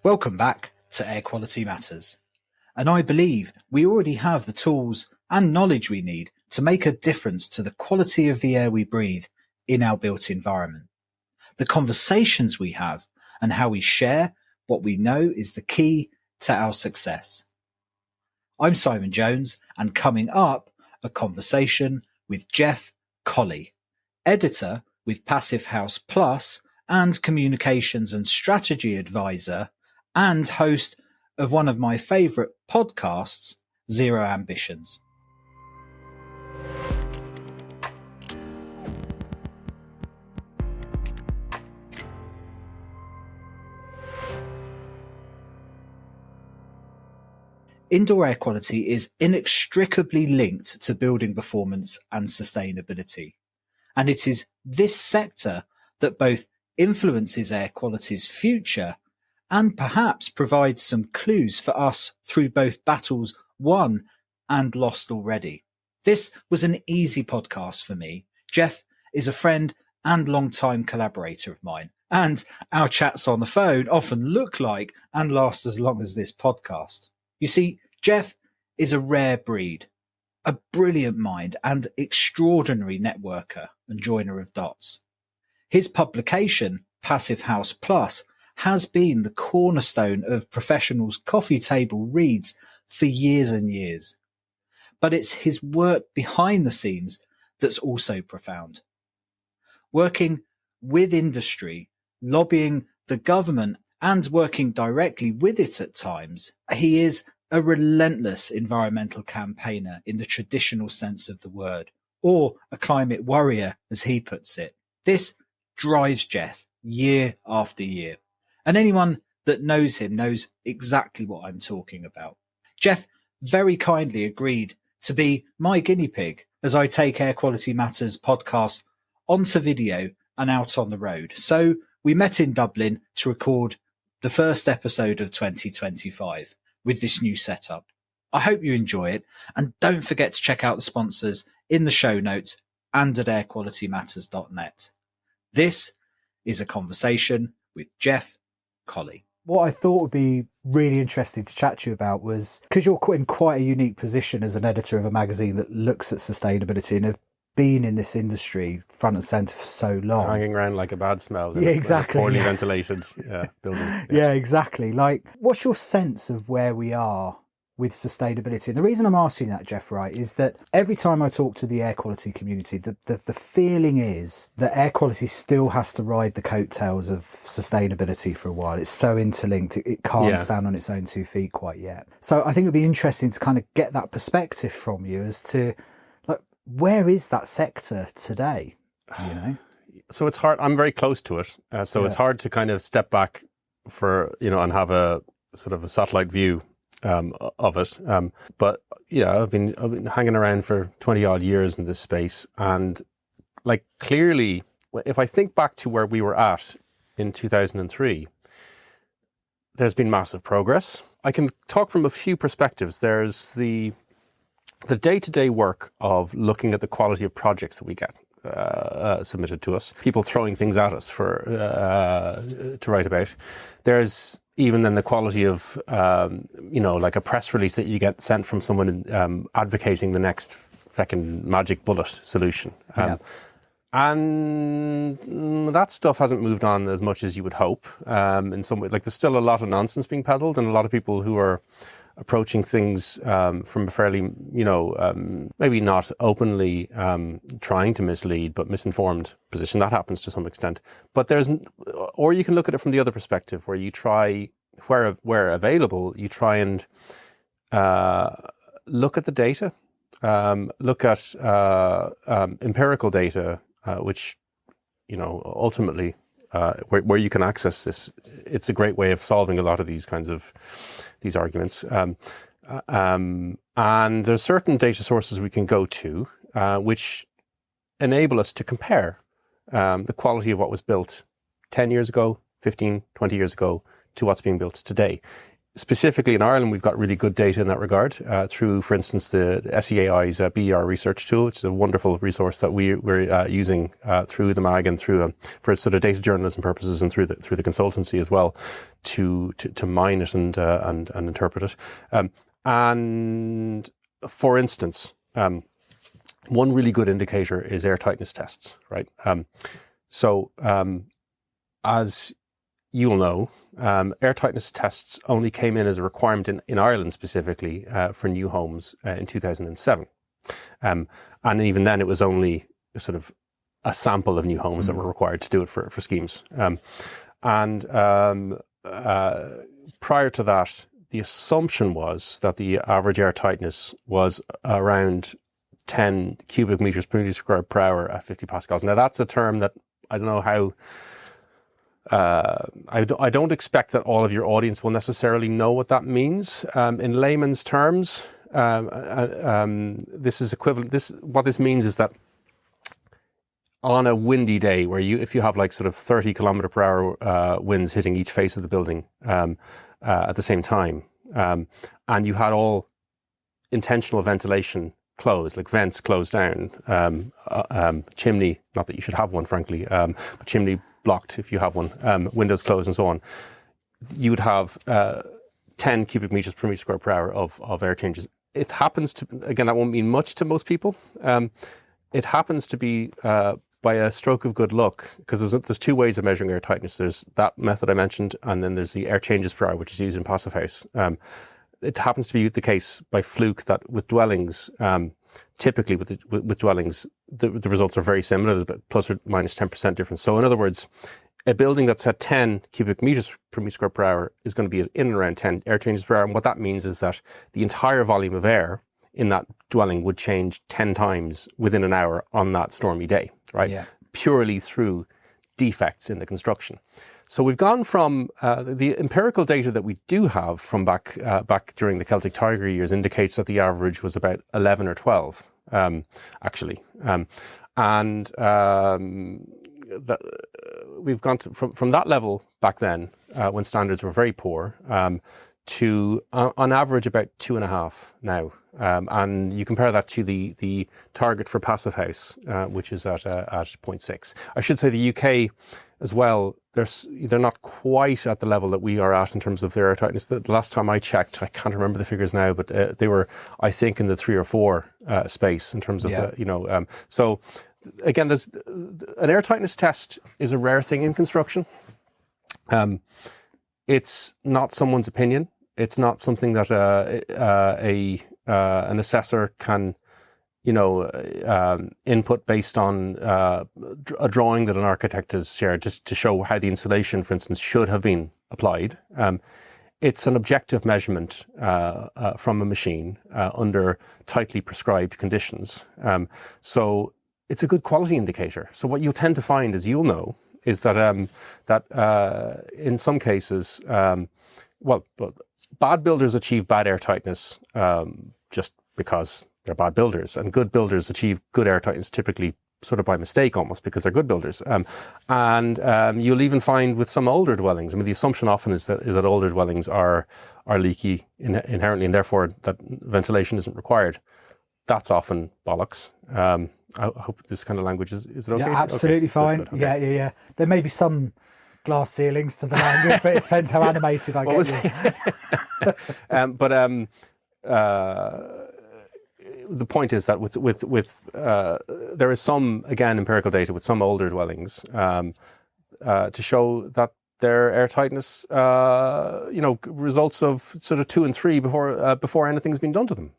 Welcome back to Air Quality Matters. And I believe we already have the tools and knowledge we need to make a difference to the quality of the air we breathe in our built environment. The conversations we have and how we share what we know is the key to our success. I'm Simon Jones, and coming up, a conversation with Jeff Colley, editor with Passive House Plus and communications and strategy advisor and host of one of my favourite podcasts, Zero Ambitions. Indoor air quality is inextricably linked to building performance and sustainability. And it is this sector that both influences air quality's future and perhaps provides some clues for us through both battles won and lost already. This was an easy podcast for me. Jeff is a friend and long-time collaborator of mine, and our chats on the phone often look like and last as long as this podcast. You see, Jeff is a rare breed, a brilliant mind and extraordinary networker and joiner of dots. His publication, Passive House Plus, has been the cornerstone of professionals' coffee table reads for years and years. But it's his work behind the scenes that's also profound. Working with industry, lobbying the government and working directly with it at times, he is a relentless environmental campaigner in the traditional sense of the word, or a climate warrior, as he puts it. This drives Jeff year after year. And anyone that knows him knows exactly what I'm talking about. Jeff very kindly agreed to be my guinea pig as I take Air Quality Matters podcast onto video and out on the road. So we met in Dublin to record the first episode of 2025 with this new setup. I hope you enjoy it, and don't forget to check out the sponsors in the show notes and at airqualitymatters.net. This is a conversation with Jeff Colley. What I thought would be really interesting to chat to you about was, because you're in quite a unique position as an editor of a magazine that looks at sustainability and have been in this industry front and centre for so long. Hanging around like a bad smell. Yeah, exactly. Poorly ventilated building. Yeah, exactly. Like, what's your sense of where we are with sustainability? And the reason I'm asking that, Jeff, right, is that every time I talk to the air quality community, the feeling is that air quality still has to ride the coattails of sustainability for a while. It's so interlinked, it can't stand on its own 2 feet quite yet. So I think it'd be interesting to kind of get that perspective from you as to, like, where is that sector today, you know? So it's hard. I'm very close to it. It's hard to kind of step back and have a sort of a satellite view of it. But I've been hanging around for 20 odd years in this space, and like, clearly, if I think back to where we were at in 2003, there's been massive progress. I can talk from a few perspectives. There's the day-to-day work of looking at the quality of projects that we get submitted to us, people throwing things at us for to write about. There's even then the quality of, like a press release that you get sent from someone advocating the next fucking magic bullet solution. And that stuff hasn't moved on as much as you would hope. In some way, like, there's still a lot of nonsense being peddled, and a lot of people who are approaching things from a fairly, maybe not openly trying to mislead, but misinformed position. That happens to some extent. But or you can look at it from the other perspective, where you try, where available, you try and look at the data, look at empirical data, which, ultimately, where you can access this. It's a great way of solving a lot of these kinds of these arguments. And there's certain data sources we can go to, which enable us to compare the quality of what was built 10 years ago, 15, 20 years ago, to what's being built today. specifically in Ireland, we've got really good data in that regard through, for instance, the SEAI's BER research tool. It's a wonderful resource that we're using through the MAG and through for sort of data journalism purposes and through the consultancy as well to mine it and interpret it. And for instance, one really good indicator is air-tightness tests, right? As you'll know, air-tightness tests only came in as a requirement in Ireland specifically for new homes in 2007. And even then it was only sort of a sample of new homes that were required to do it for schemes. Prior to that, the assumption was that the average air-tightness was around 10 cubic meters per meter squared per hour at 50 pascals. Now that's a term that I don't know how. I don't expect that all of your audience will necessarily know what that means. In layman's terms, this is equivalent. What this means is that on a windy day, where if you have like sort of 30 kilometer per hour winds hitting each face of the building at the same time, and you had all intentional ventilation closed, like vents closed down, chimney, not that you should have one, frankly, but chimney blocked if you have one, windows closed and so on, you would have 10 cubic meters per meter square per hour of air changes. It happens to, again, that won't mean much to most people. It happens to be by a stroke of good luck, because there's two ways of measuring air tightness. There's that method I mentioned, and then there's the air changes per hour, which is used in Passive House. It happens to be the case by fluke that with dwellings, typically with dwellings, the results are very similar. There's about plus or minus 10% difference. So in other words, a building that's at 10 cubic meters per meter square per hour is going to be in and around 10 air changes per hour. And what that means is that the entire volume of air in that dwelling would change 10 times within an hour on that stormy day, right? Yeah. Purely through defects in the construction. So we've gone from the empirical data that we do have from back during the Celtic Tiger years indicates that the average was about 11 or 12, actually. We've gone from that level back then, when standards were very poor, to on average about 2.5 now. And you compare that to the target for Passive House, which is at 0.6. I should say the UK as well, they're not quite at the level that we are at in terms of their air tightness. The last time I checked, I can't remember the figures now, but they were, I think, in the 3 or 4 space in terms of, so again, there's an air tightness test is a rare thing in construction. It's not someone's opinion. It's not something that an assessor can, input based on a drawing that an architect has shared, just to show how the insulation, for instance, should have been applied. It's an objective measurement from a machine under tightly prescribed conditions. So it's a good quality indicator. So what you'll tend to find, as you'll know, is that in some cases, bad builders achieve bad air tightness just because they're bad builders, and good builders achieve good air tightness typically sort of by mistake almost because they're good builders. You'll even find with some older dwellings, I mean, the assumption often is that older dwellings are leaky inherently, and therefore that ventilation isn't required. That's often bollocks. I hope this kind of language is it okay? Yeah, absolutely fine. Good. Okay. Yeah. There may be some glass ceilings to the language, but it depends how animated I get you. The point is that with there is some, again, empirical data with some older dwellings to show that their air tightness, results of sort of 2 and 3 before anything's been done to them.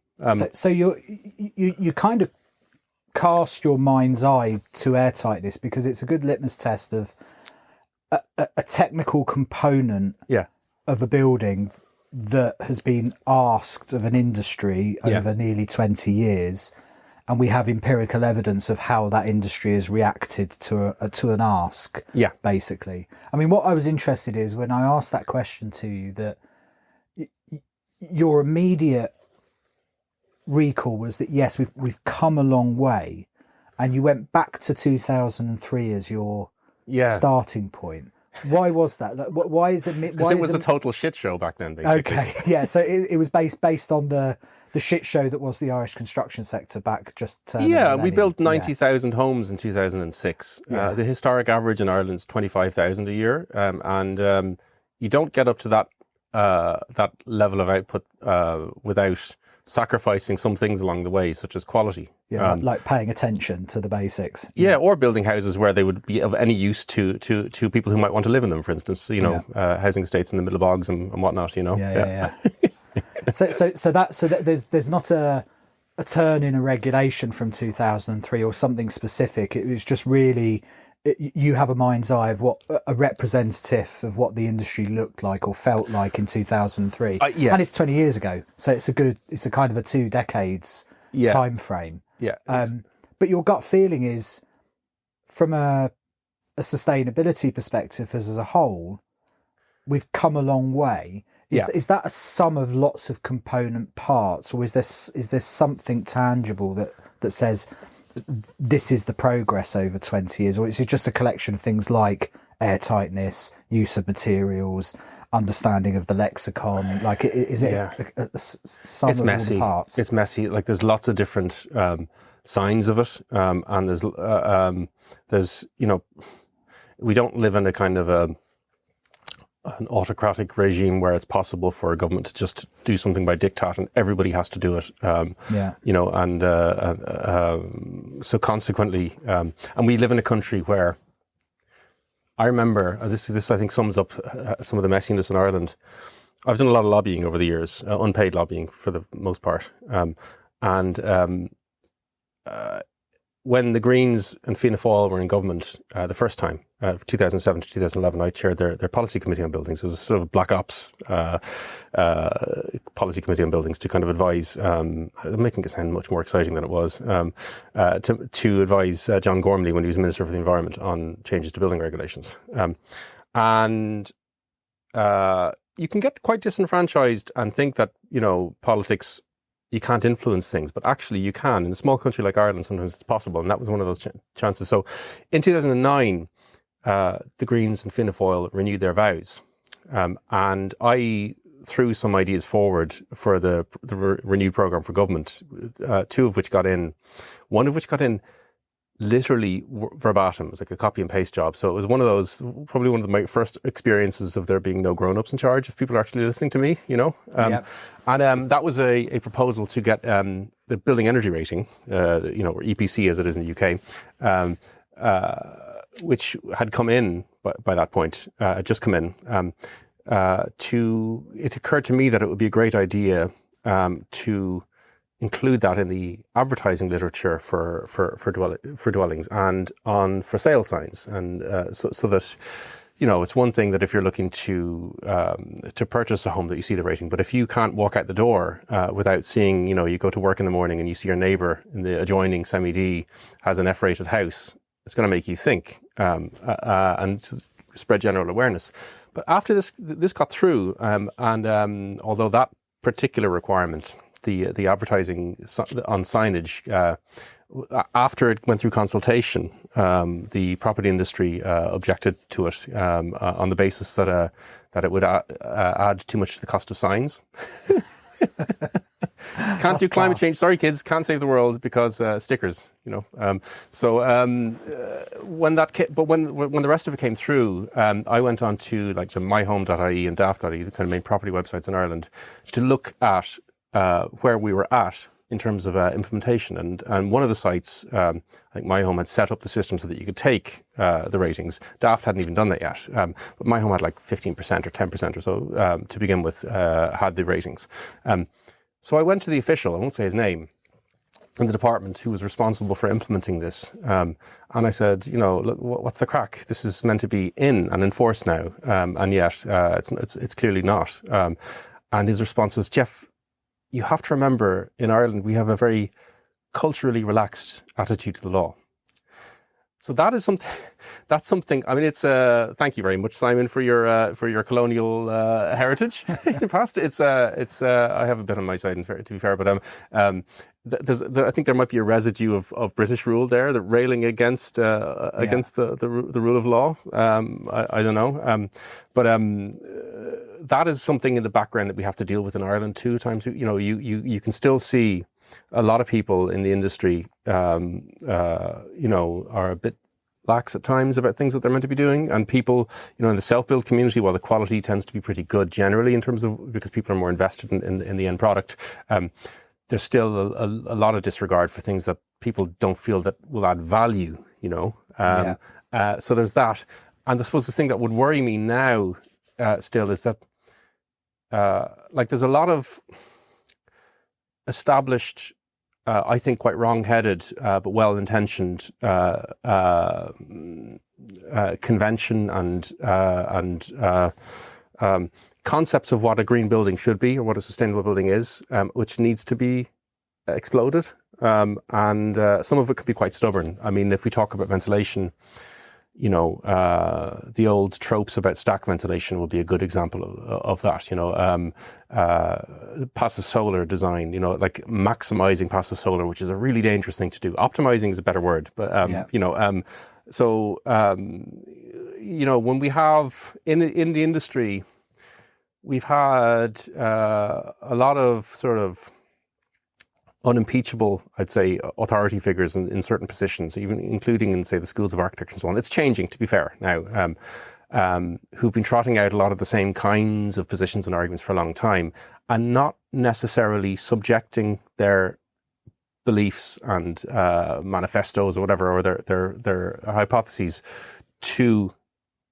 So you kind of cast your mind's eye to air tightness because it's a good litmus test of a technical component of a building that has been asked of an industry over nearly 20 years, and we have empirical evidence of how that industry has reacted to an ask, basically. I mean, what I was interested is when I asked that question to you, that your immediate recall was that, yes, we've come a long way, and you went back to 2003 as your starting point. Why was that? Like, why is it? Because it was a total shit show back then, basically. Okay, yeah. So it was based on the shit show that was the Irish construction sector back just. Yeah, we built 90,000 homes in 2006. The historic average in Ireland is 25,000 a year, and you don't get up to that level of output without sacrificing some things along the way, such as quality. Yeah, like paying attention to the basics. Yeah, or building houses where they would be of any use to people who might want to live in them, for instance. Housing estates in the middle of bogs and whatnot. Yeah. So there's not a turn in a regulation from 2003 or something specific. It was just really you have a mind's eye of what a representative of what the industry looked like or felt like in 2003. And it's 20 years ago, so it's a kind of a 2 decades time frame. Yeah. But your gut feeling is, from a sustainability perspective as a whole, we've come a long way. Is that a sum of lots of component parts, or is there something tangible that says this is the progress over 20 years, or is it just a collection of things like air-tightness, use of materials, understanding of the lexicon? Like, is it a sum of all the parts? It's messy. Like, there's lots of different signs of it, and there's we don't live in a kind of an autocratic regime where it's possible for a government to just do something by diktat and everybody has to do it. So consequently, and we live in a country where I remember, this I think sums up some of the messiness in Ireland. I've done a lot of lobbying over the years, unpaid lobbying for the most part. When the Greens and Fianna Fáil were in government the first time, 2007 to 2011, I chaired their policy committee on buildings. It was a sort of black ops policy committee on buildings to kind of advise, making it sound much more exciting than it was, to advise John Gormley when he was Minister for the Environment on changes to building regulations. You can get quite disenfranchised and think that, politics, you can't influence things, but actually you can. In a small country like Ireland, sometimes it's possible, and that was one of those chances. So in 2009, the Greens and Fianna Fáil renewed their vows, and I threw some ideas forward for the renewed programme for government, 2 of which got in, 1 of which got in literally verbatim. It was like a copy and paste job. So it was one of those, probably one of my first experiences of there being no grown-ups in charge, if people are actually listening to me, And that was a proposal to get the building energy rating, or EPC as it is in the UK, which had come in by that point, had just come in. It occurred to me that it would be a great idea to include that in the advertising literature for dwellings and on for sale signs, and so that it's one thing that if you're looking to purchase a home that you see the rating, but if you can't walk out the door without seeing, you go to work in the morning and you see your neighbour in the adjoining semi-D has an F-rated house, it's going to make you think and spread general awareness. But after this got through, and although that particular requirement, the advertising on signage, after it went through consultation, the property industry objected to it on the basis that it would add too much to the cost of signs. Can't do climate change. Sorry, kids, can't save the world because stickers. So when the rest of it came through, I went on to like the myhome.ie and daft.ie, the kind of main property websites in Ireland, to look at where we were at in terms of implementation. And one of the sites, I think My Home had set up the system so that you could take the ratings. Daft hadn't even done that yet. But My Home had like 15% or 10% or so to begin with, had the ratings. So I went to the official, I won't say his name, in the department who was responsible for implementing this. And I said, look, what's the crack? This is meant to be in and enforced now. And yet it's clearly not. And his response was, Jeff, you have to remember, in Ireland, we have a very culturally relaxed attitude to the law. So that is something. That's something. I mean, it's. Thank you very much, Simon, for your colonial heritage in the past. It's. I have a bit on my side, to be fair, but I think there might be a residue of British rule there, that railing against the rule of law. I don't know. But that is something in the background that we have to deal with in Ireland too. Times, you know, you can still see a lot of people in the industry, you know, are a bit lax at times about things that they're meant to be doing. And people, you know, in the self-build community, while the quality tends to be pretty good generally in terms of, because people are more invested in the end product, there's still a lot of disregard for things that people don't feel that will add value, you know. So there's that. And I suppose the thing that would worry me now still is that, like, there's a lot of established, I think quite wrong-headed, but well-intentioned convention and concepts of what a green building should be or what a sustainable building is, which needs to be exploded. And some of it could be quite stubborn. I mean, if we talk about ventilation, you know, the old tropes about stack ventilation will be a good example of that. You know, passive solar design, you know, like maximizing passive solar, which is a really dangerous thing to do. Optimizing is a better word, but, you know, so, you know, when we have in the industry, we've had a lot of sort of unimpeachable, I'd say, authority figures in certain positions, even including in, say, the schools of architecture and so on. It's changing, to be fair, now, who've been trotting out a lot of the same kinds of positions and arguments for a long time, and not necessarily subjecting their beliefs and manifestos or whatever, or their hypotheses to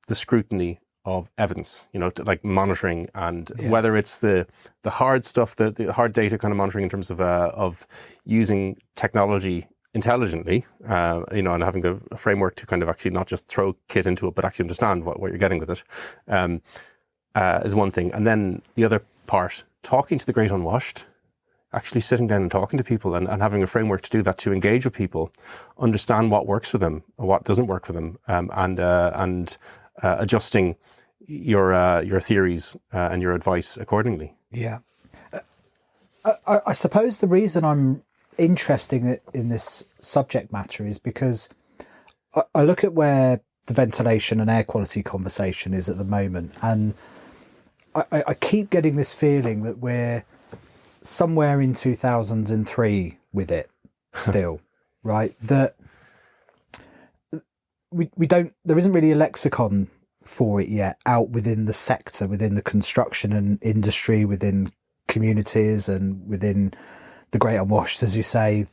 the scrutiny of evidence, you know, like monitoring, and whether it's the hard stuff, the hard data kind of monitoring in terms of using technology intelligently, you know, and having the framework to kind of actually not just throw kit into it, but actually understand what you're getting with it, is one thing. And then the other part, talking to the great unwashed, actually sitting down and talking to people and having a framework to do that, to engage with people, understand what works for them, or what doesn't work for them, and adjusting your theories and your advice accordingly. Yeah. I suppose the reason I'm interested in this subject matter is because I look at where the ventilation and air quality conversation is at the moment, and I keep getting this feeling that we're somewhere in 2003 with it still, right? That we don't, there isn't really a lexicon for it yet out within the sector, within the construction and industry, within communities, and within the great unwashed, as you say,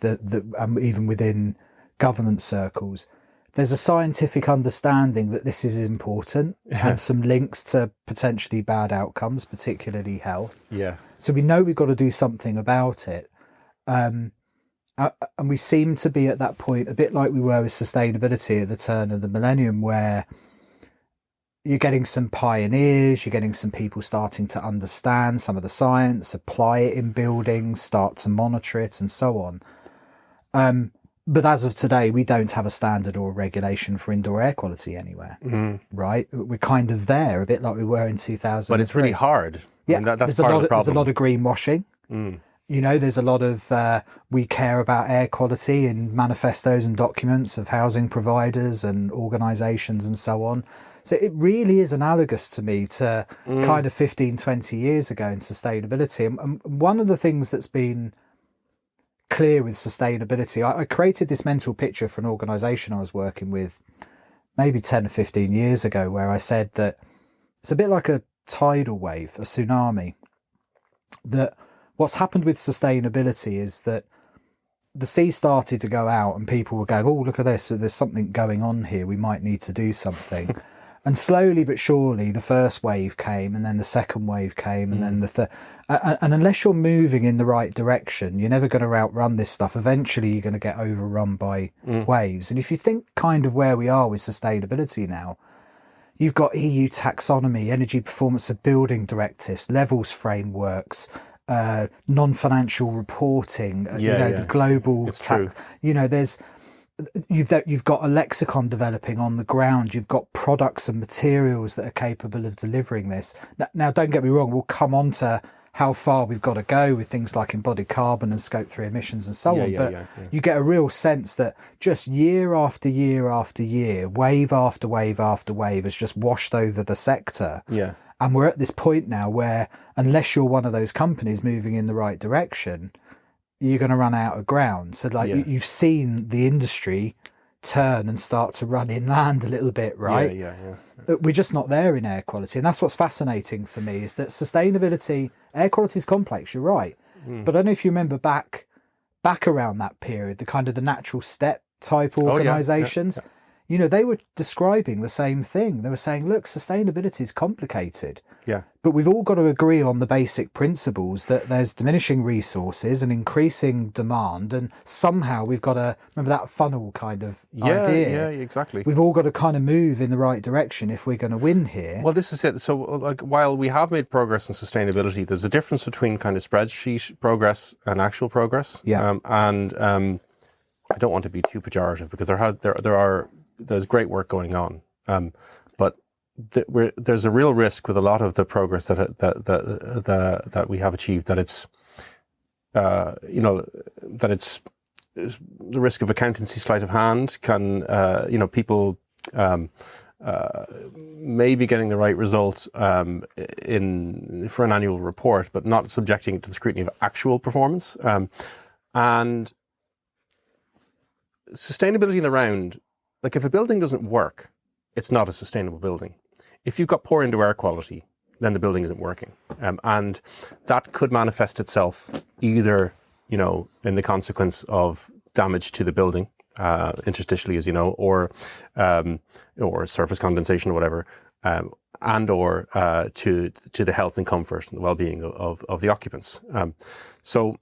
even within government circles. There's a scientific understanding that this is important, and some links to potentially bad outcomes, particularly health. Yeah. So we know we've got to do something about it. And we seem to be at that point, a bit like we were with sustainability at the turn of the millennium, where you're getting some pioneers, you're getting some people starting to understand some of the science, apply it in buildings, start to monitor it, and so on. But as of today, we don't have a standard or a regulation for indoor air quality anywhere, right? We're kind of there, a bit like we were in 2000. But it's really hard. Yeah, I mean, that's part of the problem. There's a lot of greenwashing. You know, there's a lot of we care about air quality in manifestos and documents of housing providers and organisations and so on. So it really is analogous to me to kind of 15, 20 years ago in sustainability. And one of the things that's been clear with sustainability, I created this mental picture for an organisation I was working with maybe 10 or 15 years ago, where I said that it's a bit like a tidal wave, a tsunami, that what's happened with sustainability is that the sea started to go out and people were going, oh, look at this, so there's something going on here, we might need to do something. And slowly but surely the first wave came, and then the second wave came, and then the third. And unless you're moving in the right direction, you're never going to outrun this stuff. Eventually you're going to get overrun by waves. And if you think kind of where we are with sustainability now, you've got EU taxonomy, energy performance of building directives, levels frameworks, non-financial reporting, the global tax, there's you've got a lexicon developing on the ground. You've got products and materials that are capable of delivering this. Now, don't get me wrong. We'll come on to how far we've got to go with things like embodied carbon and scope 3 emissions and so on. But you get a real sense that just year after year after year, wave after wave after wave has just washed over the sector. Yeah. And we're at this point now where unless you're one of those companies moving in the right direction, you're going to run out of ground. So you've seen the industry turn and start to run inland a little bit, right? Yeah. We're just not there in air quality. And that's what's fascinating for me is that sustainability, air quality is complex, you're right. But I don't know if you remember back around that period, the kind of the natural step type organisations, they were describing the same thing. They were saying, look, sustainability is complicated. Yeah. But we've all got to agree on the basic principles that there's diminishing resources and increasing demand, and somehow we've got to remember that funnel kind of idea. Yeah, exactly. We've all got to kind of move in the right direction if we're going to win here. Well, this is it. So, while we have made progress in sustainability, there's a difference between kind of spreadsheet progress and actual progress. Yeah. I don't want to be too pejorative because there's great work going on, but there's a real risk with a lot of the progress that we have achieved that it's the risk of accountancy sleight of hand can people may be getting the right result for an annual report, but not subjecting it to the scrutiny of actual performance. And sustainability in the round, like if a building doesn't work, it's not a sustainable building. If you've got poor indoor air quality, then the building isn't working. And that could manifest itself either, in the consequence of damage to the building, interstitially, as you know, or surface condensation or whatever, and/or to the health and comfort and the well-being of the occupants. So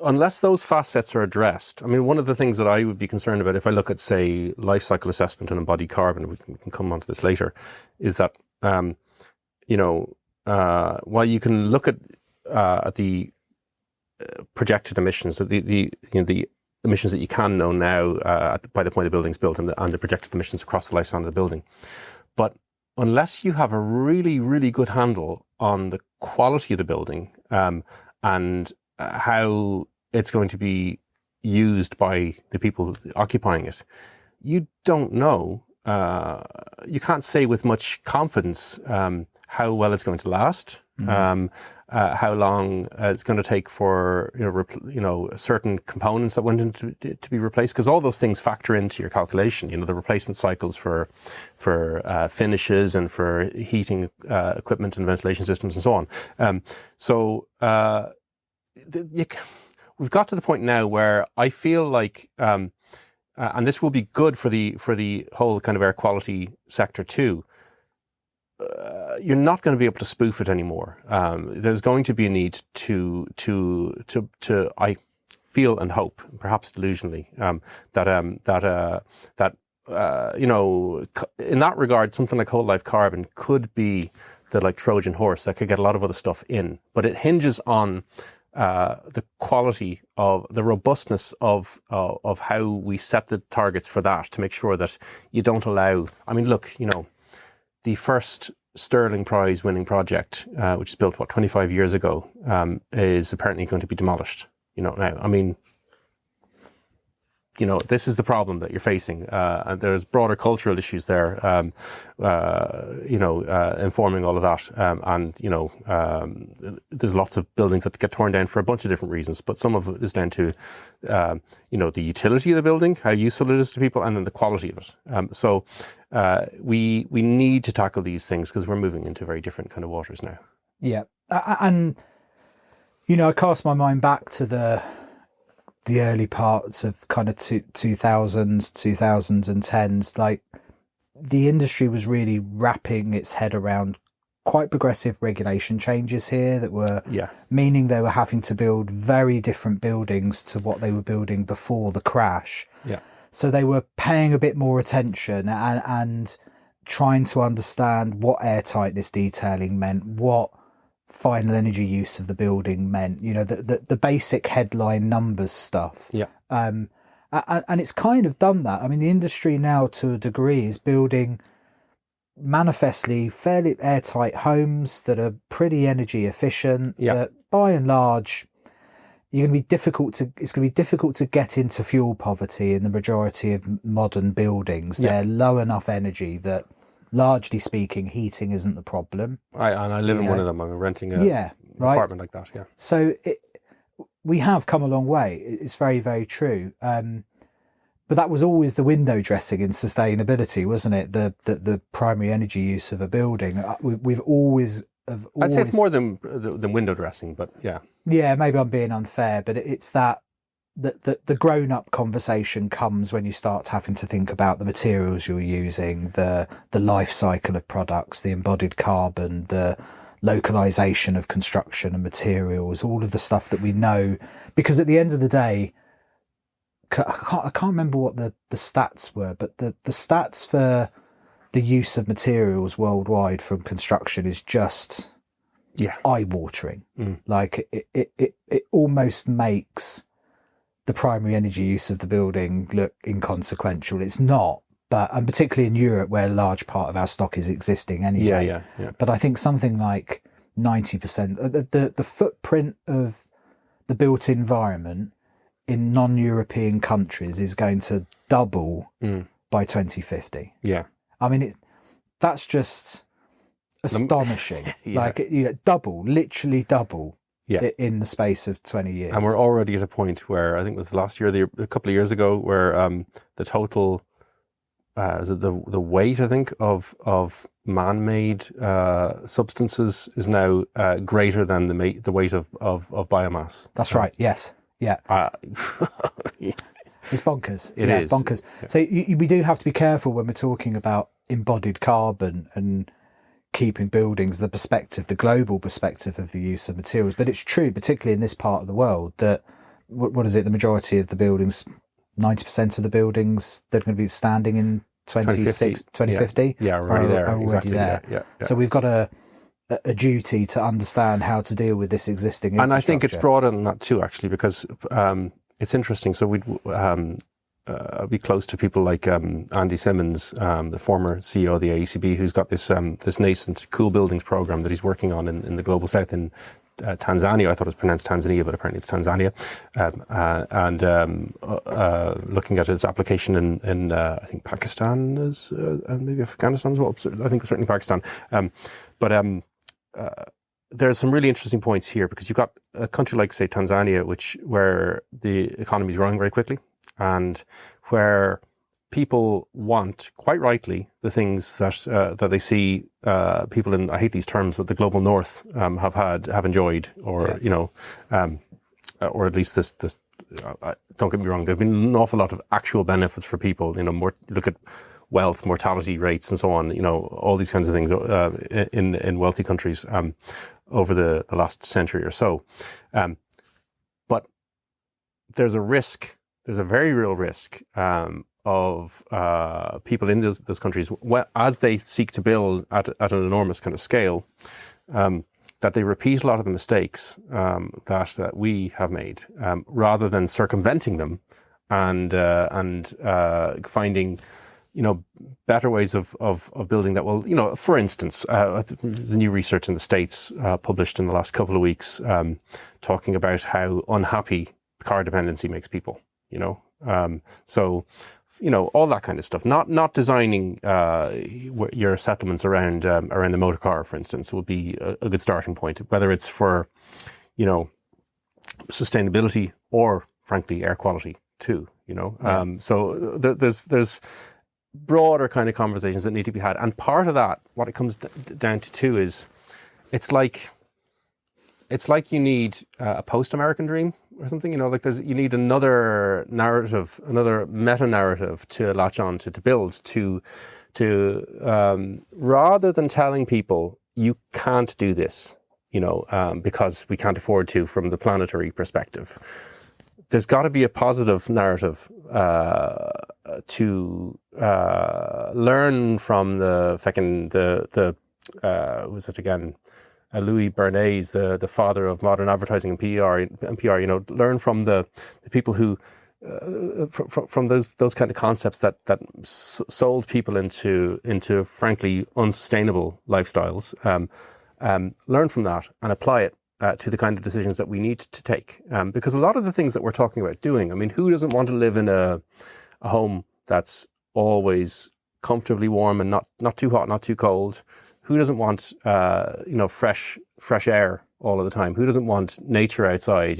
unless those facets are addressed, I mean, one of the things that I would be concerned about if I look at, say, life cycle assessment and embodied carbon, we can come on to this later, is that, while you can look at the projected emissions, the emissions that you can know now by the point the building's built and the projected emissions across the lifespan of the building, but unless you have a really, really good handle on the quality of the building and how it's going to be used by the people occupying it, you don't know. You can't say with much confidence how well it's going to last, how long it's going to take for certain components that went into to be replaced, because all those things factor into your calculation. The replacement cycles for finishes and for heating equipment and ventilation systems and so on. We've got to the point now where I feel like, and this will be good for the whole kind of air quality sector too. You're not going to be able to spoof it anymore. There's going to be a need to I feel and hope, perhaps delusionally, that in that regard, something like whole life carbon could be the Trojan horse that could get a lot of other stuff in, but it hinges on the quality of the robustness of how we set the targets for that, to make sure that you don't allow. I mean, look, the first Stirling Prize winning project, which was built 25 years ago, is apparently going to be demolished. Now, I mean, this is the problem that you're facing. And there's broader cultural issues there, informing all of that. There's lots of buildings that get torn down for a bunch of different reasons, but some of it is down to, the utility of the building, how useful it is to people, and then the quality of it. We need to tackle these things because we're moving into very different kind of waters now. Yeah. And, I cast my mind back to the early parts of kind of 2000s, 2010s, like the industry was really wrapping its head around quite progressive regulation changes here that were meaning they were having to build very different buildings to what they were building before the crash. Yeah. So they were paying a bit more attention and trying to understand what air-tightness detailing meant, what final energy use of the building meant, the basic headline numbers stuff. Yeah. And And it's kind of done that. I mean, the industry now, to a degree, is building manifestly fairly airtight homes that are pretty energy efficient. Yeah. That, by and large, it's going to be difficult to get into fuel poverty in the majority of modern buildings. Yeah. They're low enough energy that, largely speaking, heating isn't the problem. I live in one of them. I'm renting a apartment like that. Yeah. So we have come a long way. It's very, very true. But that was always the window dressing in sustainability, wasn't it? The primary energy use of a building. We've always. I'd say it's more than window dressing, but yeah. Yeah, maybe I'm being unfair, but it's that the grown-up conversation comes when you start having to think about the materials you're using, the life cycle of products, the embodied carbon, the localization of construction and materials, all of the stuff that we know. Because at the end of the day, I can't remember what the stats were, but the stats for the use of materials worldwide from construction is just eye-watering. Like it almost makes the primary energy use of the building look inconsequential. It's not, and particularly in Europe, where a large part of our stock is existing anyway. Yeah. But I think something like 90%, the footprint of the built environment in non-European countries is going to double by 2050. Yeah. I mean, that's just astonishing. Yeah. Like, literally double in the space of 20 years. And we're already at a point where, I think it was last year, a couple of years ago, where the total, the weight, I think, of man-made substances is now greater than the weight of biomass. That's right, yes. Yeah. It's bonkers. It is bonkers. Yeah. So we do have to be careful when we're talking about embodied carbon and keeping buildings, the global perspective of the use of materials. But it's true, particularly in this part of the world, that, what is it, the majority of the buildings, 90% of the buildings, they're going to be standing in 2050. Yeah, already there. Exactly there. Yeah. So we've got a duty to understand how to deal with this existing infrastructure. And I think it's broader than that too, actually, because it's interesting. So we'd be close to people like Andy Simmons, the former CEO of the AECB, who's got this nascent cool buildings program that he's working on in the global south in Tanzania. I thought it was pronounced Tanzania, but apparently it's Tanzania. And looking at its application in I think Pakistan and maybe Afghanistan as well. I think certainly Pakistan. There's some really interesting points here, because you've got a country like, say, Tanzania, where the economy is growing very quickly, and where people want, quite rightly, the things that they see people in, I hate these terms, but the global north have enjoyed, or or at least this. Don't get me wrong. There've been an awful lot of actual benefits for people. More look at wealth, mortality rates, and so on. All these kinds of things in wealthy countries over the last century or so. But there's a risk. There's a very real risk of people in those countries, as they seek to build at an enormous kind of scale, that they repeat a lot of the mistakes that we have made, rather than circumventing them and finding better ways of building that will, for instance, there's a new research in the States published in the last couple of weeks talking about how unhappy car dependency makes people, so, all that kind of stuff. Not designing your settlements around the motor car, for instance, would be a good starting point, whether it's for, sustainability or, frankly, air quality too, So there's broader kind of conversations that need to be had. And part of that, what it comes down to too, is it's like you need a post-American dream or something, you need another narrative, another meta-narrative to latch on to build, to rather than telling people you can't do this, because we can't afford to from the planetary perspective. There's got to be a positive narrative to learn from who's it again? Louis Bernays, the father of modern advertising and PR. Learn from the people who from those kind of concepts that sold people into frankly unsustainable lifestyles. Learn from that and apply it to the kind of decisions that we need to take. Because a lot of the things that we're talking about doing, I mean, who doesn't want to live in a home that's always comfortably warm and not too hot, not too cold? Who doesn't want fresh air all of the time? Who doesn't want nature outside,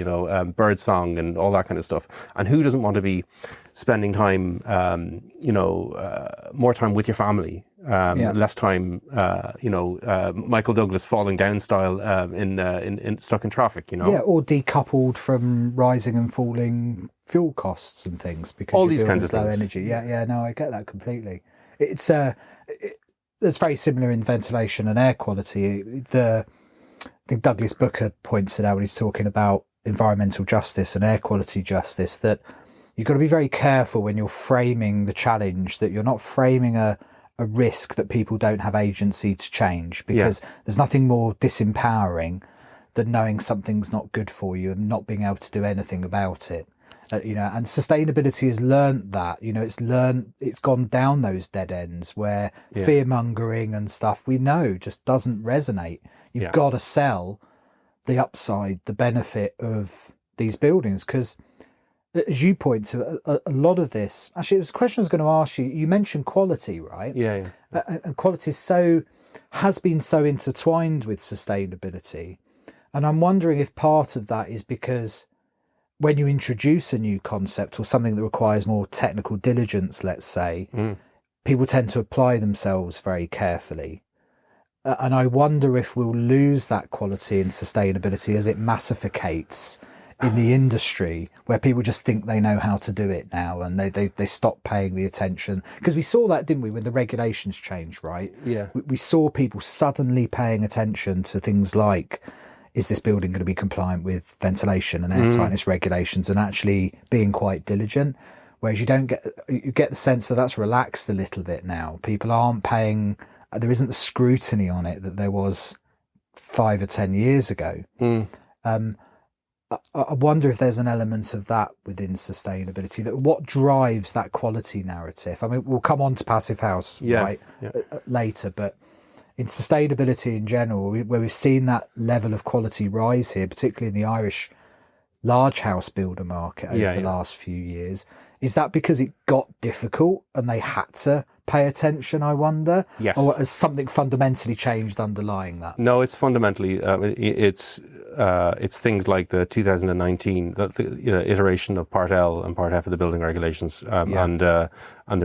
bird song and all that kind of stuff? And who doesn't want to be spending time, more time with your family, less time, Michael Douglas falling down style in stuck in traffic, Yeah, or decoupled from rising and falling fuel costs and things because all these kinds of low things. Energy. Yeah, no, I get that completely. It's very similar in ventilation and air quality. I think Douglas Booker points it out when he's talking about environmental justice and air quality justice, that you've got to be very careful when you're framing the challenge, that you're not framing a risk that people don't have agency to change, because there's nothing more disempowering than knowing something's not good for you and not being able to do anything about it. And sustainability has learnt that, it's gone down those dead ends where fear mongering and stuff we know just doesn't resonate. You've got to sell the upside, the benefit of these buildings, because as you point to, a lot of this, actually it was a question I was going to ask you. You mentioned quality, right? Yeah. And quality has been so intertwined with sustainability. And I'm wondering if part of that is because when you introduce a new concept or something that requires more technical diligence, let's say, people tend to apply themselves very carefully. And I wonder if we'll lose that quality and sustainability as it massificates in the industry, where people just think they know how to do it now and they stop paying the attention. Because we saw that, didn't we, when the regulations changed, right? Yeah. We saw people suddenly paying attention to things like, is this building going to be compliant with ventilation and air-tightness regulations, and actually being quite diligent? Whereas you get the sense that that's relaxed a little bit now. People aren't paying, there isn't the scrutiny on it that there was 5 or 10 years ago. I wonder if there's an element of that within sustainability, that what drives that quality narrative. I mean, we'll come on to Passive House later, but in sustainability in general, where we've seen that level of quality rise here, particularly in the Irish large house builder market over the last few years, is that because it got difficult and they had to pay attention, I wonder? Yes. Or has something fundamentally changed underlying that? No, it's fundamentally, it's things like the 2019 iteration of Part L and Part F of the building regulations, and the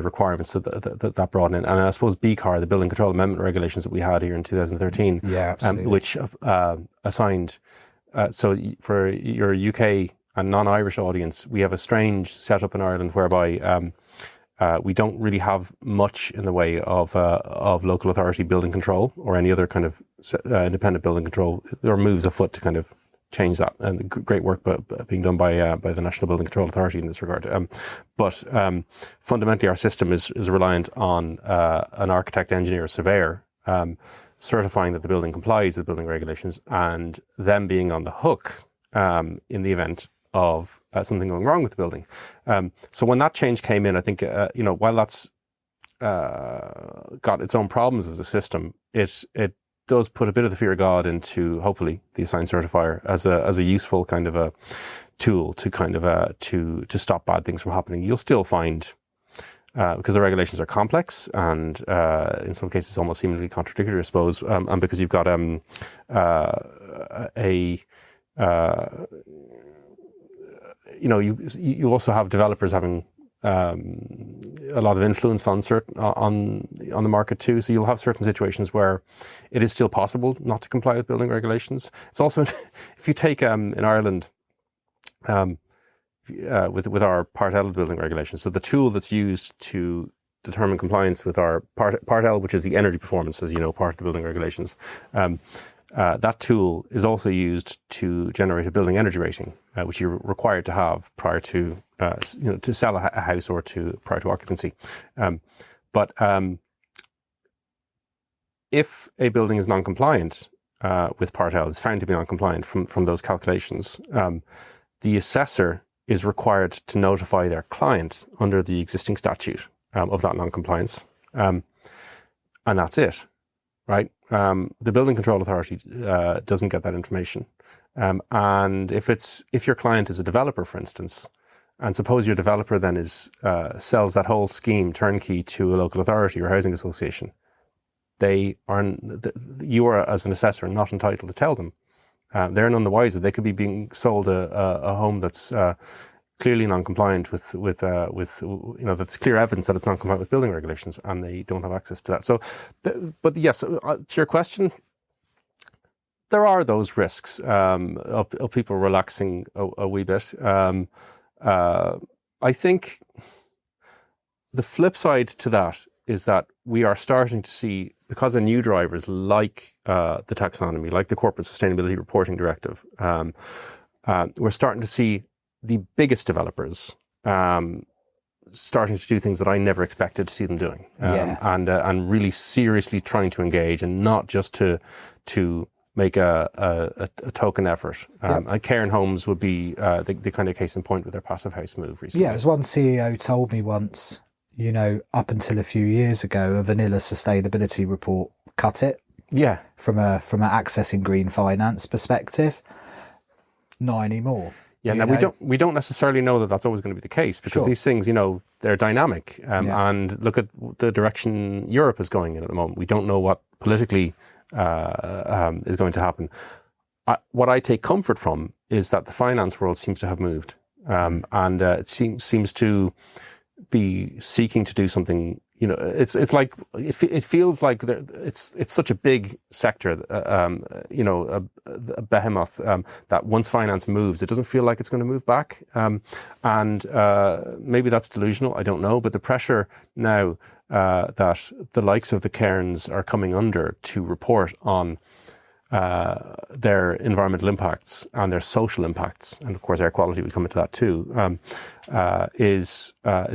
requirements that brought in. And I suppose BCAR, the Building Control Amendment regulations that we had here in 2013, which assigned, so for your UK and non-Irish audience, we have a strange setup in Ireland whereby we don't really have much in the way of local authority building control or any other kind of independent building control. There are moves afoot to kind of change that, and great work being done by the National Building Control Authority in this regard. But fundamentally, our system is reliant on an architect, engineer, or surveyor certifying that the building complies with building regulations, and them being on the hook in the event of something going wrong with the building. So when that change came in, I think, while that's got its own problems as a system, it does put a bit of the fear of God into, hopefully, the assigned certifier as a useful kind of a tool to kind of to stop bad things from happening. You'll still find, because the regulations are complex and in some cases almost seemingly contradictory, I suppose, and because you've got you also have developers having a lot of influence on the market too. So you'll have certain situations where it is still possible not to comply with building regulations. It's also, if you take in Ireland, with our Part L building regulations, so the tool that's used to determine compliance with our Part L, which is the energy performance, as you know, part of the building regulations. That tool is also used to generate a building energy rating, which you're required to have prior to to sell a house or prior to occupancy. But if a building is non-compliant with Part L, is found to be non-compliant from those calculations, the assessor is required to notify their client under the existing statute of that non-compliance. And that's it, right? The Building Control Authority doesn't get that information. And if your client is a developer, for instance, and suppose your developer then sells that whole scheme turnkey to a local authority or housing association, you are, as an assessor, not entitled to tell them. They're none the wiser. They could be being sold a home that's clearly non-compliant with that's clear evidence that it's non-compliant with building regulations, and they don't have access to that. So, but yes, to your question, there are those risks of people relaxing a wee bit. I think the flip side to that is that we are starting to see, because of new drivers like the taxonomy, like the Corporate Sustainability Reporting Directive, we're starting to see the biggest developers starting to do things that I never expected to see them doing, and really seriously trying to engage, and not just to make a token effort. And Cairn Homes would be the kind of case in point with their passive house move recently. Yeah, as one CEO told me once, up until a few years ago, a vanilla sustainability report cut it. Yeah. From a accessing green finance perspective. Not anymore. Yeah, now we don't necessarily know that that's always going to be the case, because these things, they're dynamic. And look at the direction Europe is going in at the moment. We don't know what politically is going to happen. What I take comfort from is that the finance world seems to have moved, and it seems to be seeking to do something. It's like it feels like it's such a big sector, a behemoth, that once finance moves, it doesn't feel like it's going to move back. And maybe that's delusional. I don't know, but the pressure now that the likes of the Cairns are coming under to report on their environmental impacts and their social impacts, and of course air quality, we come into that too, is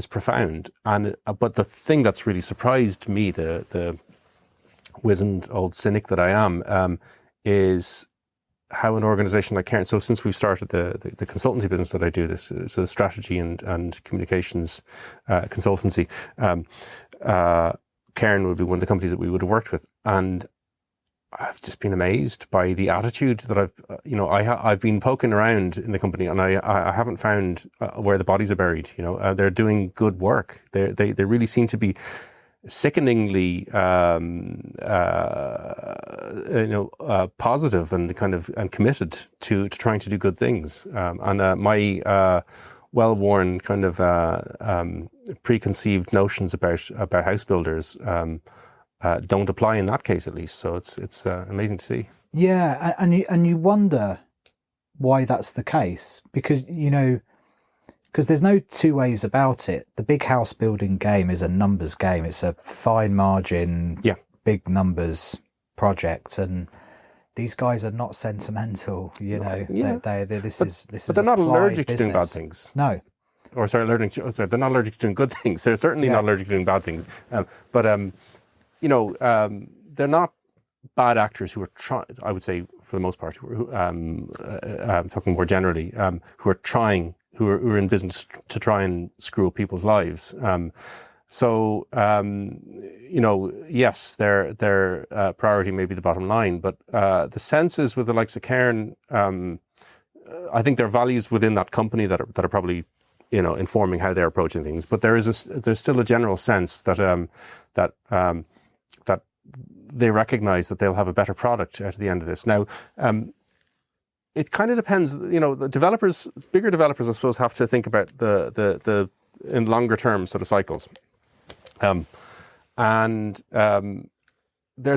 profound. And but the thing that's really surprised me, the wizened old cynic that I am, is how an organisation like Cairn. So since we've started the consultancy business that I do, this so strategy and communications consultancy, Cairn would be one of the companies that we would have worked with, and I've just been amazed by the attitude that I've been poking around in the company, and I haven't found where the bodies are buried. They're doing good work. They really seem to be sickeningly positive and and committed to trying to do good things. And my well-worn kind of preconceived notions about house builders don't apply in that case, at least. So it's amazing to see. Yeah, and you wonder why that's the case, because there's no two ways about it. The big house building game is a numbers game. It's a fine margin, big numbers project, and these guys are not sentimental. This is. But they're not allergic to doing bad things. No. Or they're not allergic to doing good things. They're certainly not allergic to doing bad things. They're not bad actors who are trying, I would say, for the most part, talking more generally, who are in business to try and screw up people's lives. Yes, their priority may be the bottom line, but the sense is with the likes of Cairn, I think there are values within that company that are probably informing how they're approaching things. But there's still a general sense that that they recognize that they'll have a better product at the end of this. Now, it kind of depends. The developers, bigger developers, I suppose, have to think about the in longer term sort of cycles. There's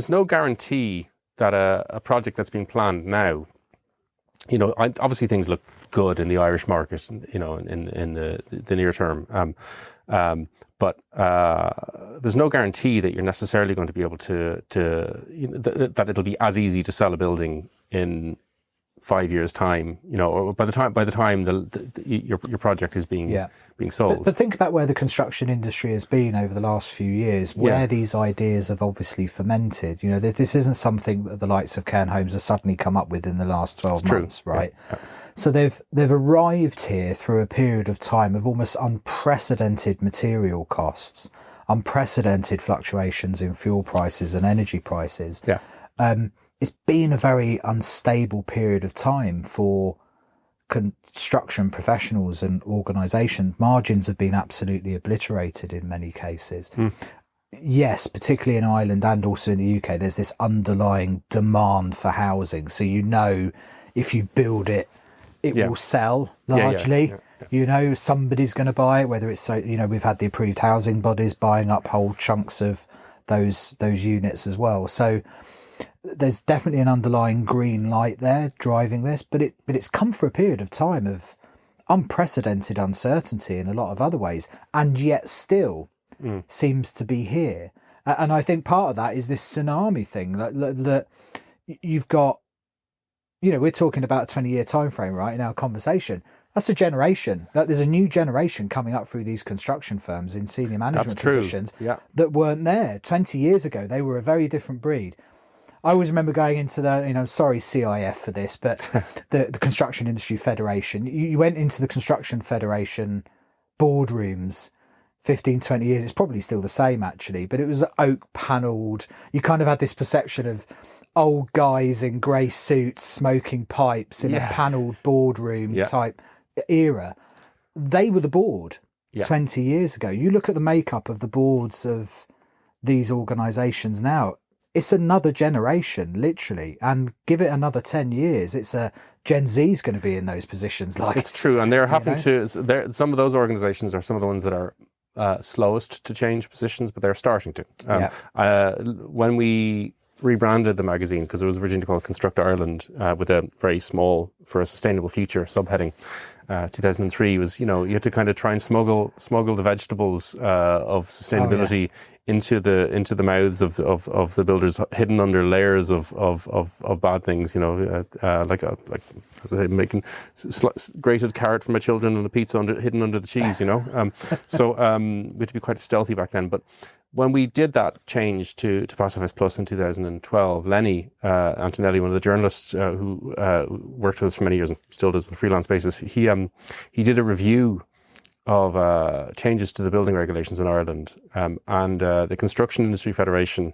no guarantee that a project that's being planned now, obviously things look good in the Irish market, in the near term. But there's no guarantee that you're necessarily going to be able to that it'll be as easy to sell a building in 5 years' time, or by the time your project is being sold. But think about where the construction industry has been over the last few years, where these ideas have obviously fermented. This isn't something that the likes of Cairn Homes have suddenly come up with in the last 12 months, right? Yeah. So they've arrived here through a period of time of almost unprecedented material costs, unprecedented fluctuations in fuel prices and energy prices. Yeah. It's been a very unstable period of time for construction professionals and organisations. Margins have been absolutely obliterated in many cases. Yes, particularly in Ireland and also in the UK, there's this underlying demand for housing. So if you build it, it will sell largely. Somebody's going to buy it, whether it's we've had the approved housing bodies buying up whole chunks of those units as well. So there's definitely an underlying green light there driving this, but it's come for a period of time of unprecedented uncertainty in a lot of other ways, and yet still seems to be here. And I think part of that is this tsunami thing that you've got. We're talking about a 20-year time frame, right, in our conversation. That's a generation. There's a new generation coming up through these construction firms in senior management positions that weren't there 20 years ago. They were a very different breed. I always remember going into sorry CIF for this, but the Construction Industry Federation. You went into the Construction Federation boardrooms 15, 20 years. It's probably still the same, actually, but it was oak panelled. You kind of had this perception of old guys in grey suits smoking pipes in a panelled boardroom type era. They were the board 20 years ago. You look at the makeup of the boards of these organisations now, it's another generation, literally, and give it another 10 years, it's a Gen Z's going to be in those positions. It's true, and they're having to. Some of those organisations are some of the ones that are slowest to change positions, but they're starting to. When we rebranded the magazine, because it was originally called Construct Ireland, with a very small "For a Sustainable Future" subheading. 2003 was, you had to kind of try and smuggle the vegetables of sustainability into the mouths of the builders, hidden under layers of bad things. Like as I say, making grated carrot for my children and a pizza hidden under the cheese. So we had to be quite stealthy back then, but. When we did that change to Passive House Plus in 2012, Lenny Antonelli, one of the journalists who worked with us for many years and still does on a freelance basis, he did a review of changes to the building regulations in Ireland, and the Construction Industry Federation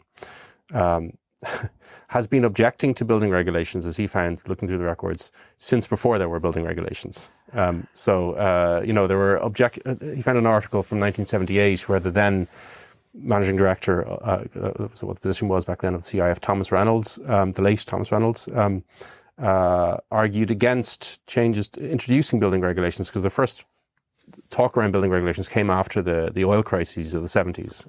has been objecting to building regulations, as he found, looking through the records, since before there were building regulations. There were he found an article from 1978 where the then managing director, so what the position was back then of the CIF, Thomas Reynolds, the late Thomas Reynolds, argued against changes introducing building regulations, because the first talk around building regulations came after the oil crises of the 70s,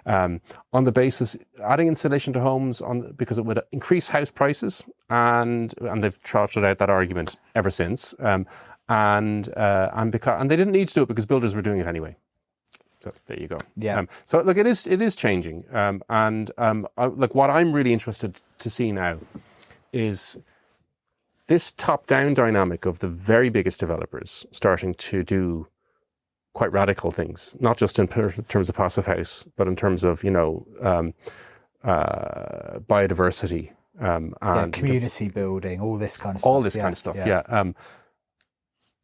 on the basis adding insulation to homes because it would increase house prices, and they've trotted out that argument ever since, and they didn't need to do it because builders were doing it anyway. So there you go. Yeah. So look, it is changing, what I'm really interested to see now is this top-down dynamic of the very biggest developers starting to do quite radical things, not just in terms of Passive House, but in terms of biodiversity and community building, all this kind of stuff. All this kind of stuff. Yeah.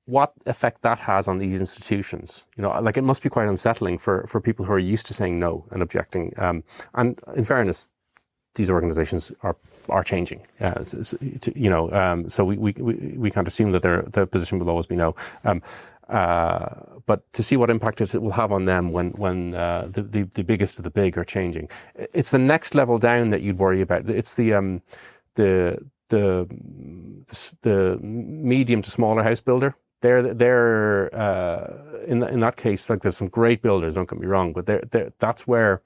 What effect that has on these institutions, it must be quite unsettling for people who are used to saying no and objecting. And in fairness, these organisations are changing. So we can't assume that their position will always be no. But to see what impact it will have on them when the biggest of the big are changing, it's the next level down that you'd worry about. It's the medium to smaller house builder. They're in that case, there's some great builders, don't get me wrong, but that's where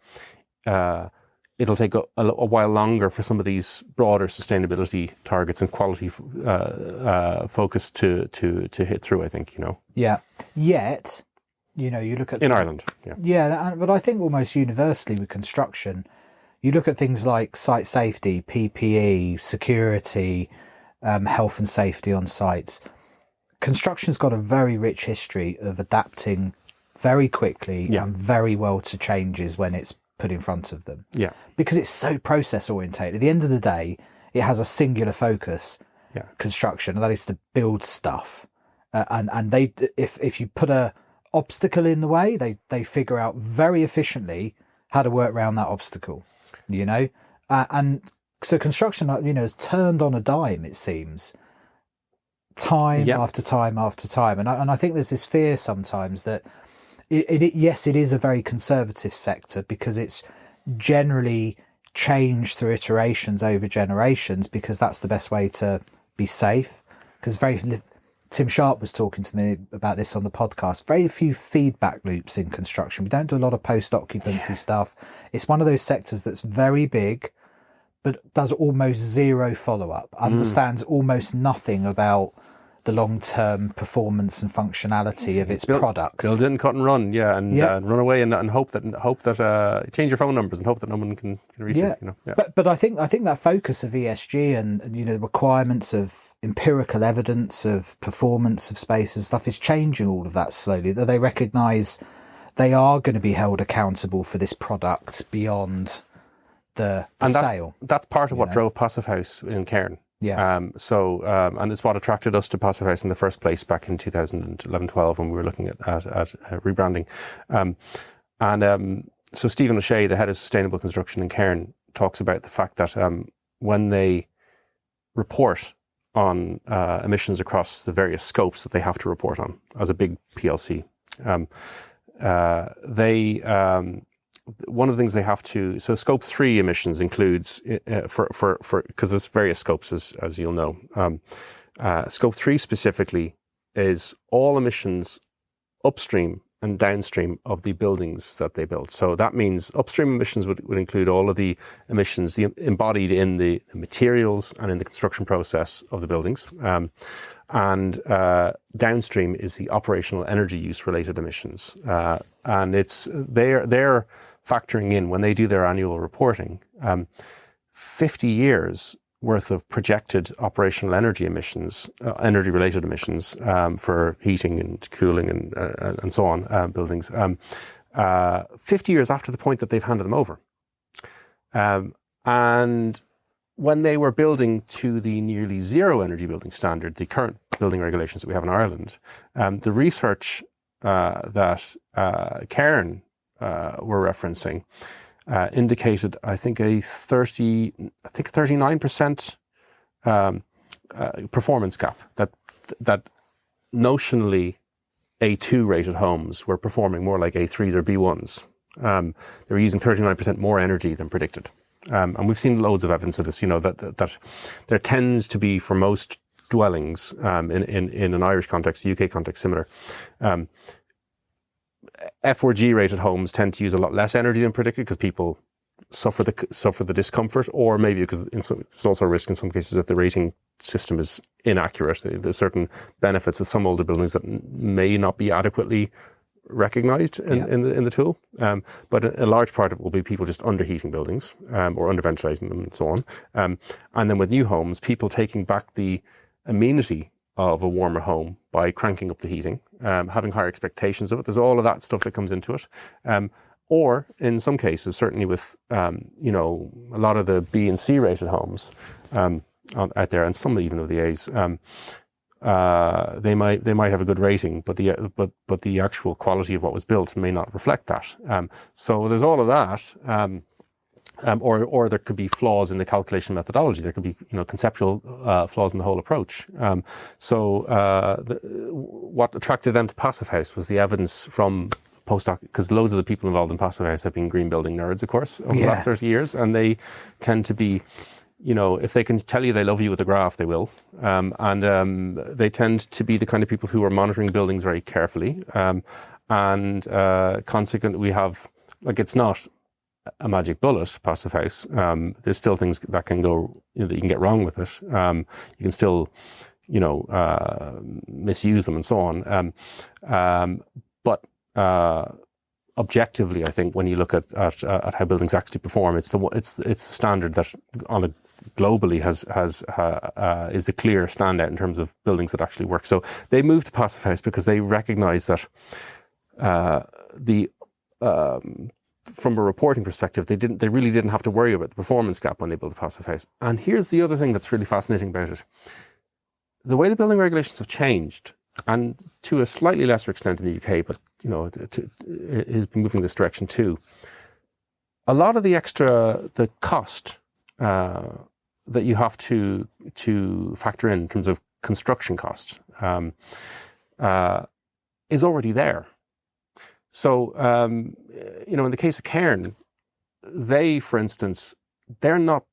it'll take a while longer for some of these broader sustainability targets and quality focus to hit through, I think, Yeah. Yet, you look at... In Ireland, yeah. Yeah, but I think almost universally with construction, you look at things like site safety, PPE, security, health and safety on sites. Construction's got a very rich history of adapting very quickly and very well to changes when it's put in front of them. Yeah. Because it's so process orientated. At the end of the day, it has a singular focus, construction, and that is to build stuff. And they, if you put a obstacle in the way, they figure out very efficiently how to work around that obstacle, and so construction, has turned on a dime, it seems, time after time after time. And I think there's this fear sometimes that yes, it is a very conservative sector because it's generally changed through iterations over generations, because that's the best way to be safe. Because Tim Sharp was talking to me about this on the podcast. Very few feedback loops in construction. We don't do a lot of post-occupancy stuff. It's one of those sectors that's very big, but does almost zero follow-up, understands almost nothing about the long-term performance and functionality of its product. Build it and cut and run, and run away and hope that change your phone numbers and hope that no one can reach it. But I think that focus of ESG and the requirements of empirical evidence of performance of space and stuff is changing all of that slowly. That they recognise they are going to be held accountable for this product beyond the sale. That's part of what drove Passive House in Cairn. And it's what attracted us to Passive House in the first place back in 2011-12 when we were looking at rebranding. So Stephen O'Shea, the head of sustainable construction in Cairn, talks about the fact that when they report on emissions across the various scopes that they have to report on as a big PLC, one of the things they have to, so scope 3 emissions includes because there's various scopes as you'll know. Scope 3 specifically is all emissions upstream and downstream of the buildings that they build. So that means upstream emissions would include all of the emissions embodied in the materials and in the construction process of the buildings. And downstream is the operational energy use related emissions. And they're factoring in, when they do their annual reporting, 50 years worth of projected operational energy emissions, energy related emissions for heating and cooling and so on, buildings, 50 years after the point that they've handed them over. And when they were building to the nearly zero energy building standard, the current building regulations that we have in Ireland, the research that Cairn were referencing indicated, I think, a 39% performance gap. That notionally A2 rated homes were performing more like A3s or B1s. They were using 39% more energy than predicted. And we've seen loads of evidence of this, that there tends to be, for most dwellings, in an Irish context, UK context, similar. F4G rated homes tend to use a lot less energy than predicted because people suffer the discomfort, or maybe because it's also a risk in some cases that the rating system is inaccurate. There's certain benefits of some older buildings that may not be adequately recognized in the tool. But a large part of it will be people just underheating buildings or underventilating them and so on. And then with new homes, people taking back the amenity of a warmer home by cranking up the heating, having higher expectations of it. There's all of that stuff that comes into it. Or in some cases, certainly with, a lot of the B and C rated homes out there, and some even of the A's, they might have a good rating, but the actual quality of what was built may not reflect that. So there's all of that. Or there could be flaws in the calculation methodology. There could be, conceptual flaws in the whole approach. What attracted them to Passive House was the evidence from postdoc, because loads of the people involved in Passive House have been green building nerds, of course, over the last 30 years, and they tend to be, if they can tell you they love you with a graph, they will. They tend to be the kind of people who are monitoring buildings very carefully. Consequently, we have, it's not a magic bullet, Passive House. There's still things that can go, that you can get wrong with it. You can still, misuse them and so on. But objectively, I think when you look at how buildings actually perform, it's the standard that globally is the clear standout in terms of buildings that actually work. So they moved to Passive House because they recognise that from a reporting perspective, they really didn't have to worry about the performance gap when they built a Passive House. And here's the other thing that's really fascinating about it. the way the building regulations have changed, and to a slightly lesser extent in the UK, but it has been moving this direction too. A lot of the cost that you have to factor in terms of construction costs is already there. So, in the case of Cairn, they, for instance, they're not